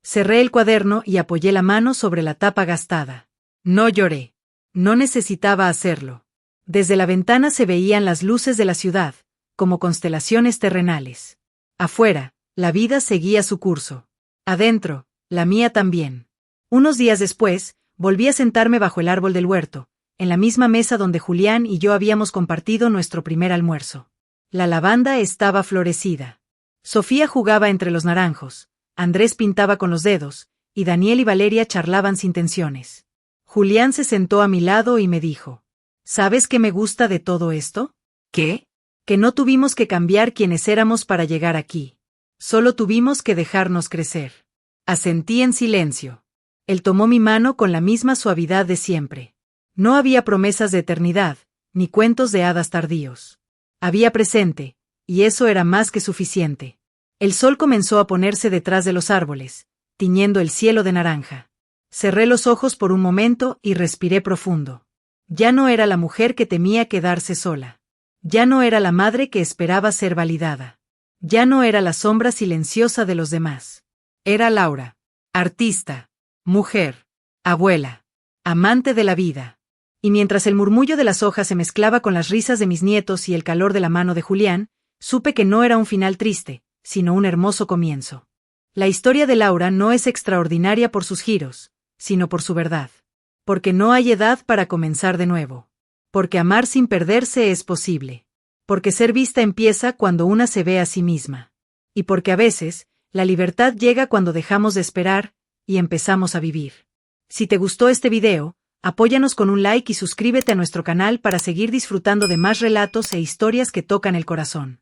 Cerré el cuaderno y apoyé la mano sobre la tapa gastada. No lloré. No necesitaba hacerlo. Desde la ventana se veían las luces de la ciudad, como constelaciones terrenales. Afuera, La vida seguía su curso. Adentro, la mía también. Unos días después, volví a sentarme bajo el árbol del huerto, en la misma mesa donde Julián y yo habíamos compartido nuestro primer almuerzo. La lavanda estaba florecida. Sofía jugaba entre los naranjos, Andrés pintaba con los dedos, y Daniel y Valeria charlaban sin tensiones. Julián se sentó a mi lado y me dijo: ¿Sabes qué me gusta de todo esto? ¿Qué? Que no tuvimos que cambiar quienes éramos para llegar aquí. Solo tuvimos que dejarnos crecer. Asentí en silencio. Él tomó mi mano con la misma suavidad de siempre. No había promesas de eternidad, ni cuentos de hadas tardíos. Había presente, y eso era más que suficiente. El sol comenzó a ponerse detrás de los árboles, tiñendo el cielo de naranja. Cerré los ojos por un momento y respiré profundo. Ya no era la mujer que temía quedarse sola. Ya no era la madre que esperaba ser validada. Ya no era la sombra silenciosa de los demás. Era Laura, artista, mujer, abuela, amante de la vida. Y mientras el murmullo de las hojas se mezclaba con las risas de mis nietos y el calor de la mano de Julián, supe que no era un final triste, sino un hermoso comienzo. La historia de Laura no es extraordinaria por sus giros, sino por su verdad. Porque no hay edad para comenzar de nuevo. Porque amar sin perderse es posible. Porque ser vista empieza cuando una se ve a sí misma. Y porque a veces, la libertad llega cuando dejamos de esperar y empezamos a vivir. Si te gustó este video, apóyanos con un like y suscríbete a nuestro canal para seguir disfrutando de más relatos e historias que tocan el corazón.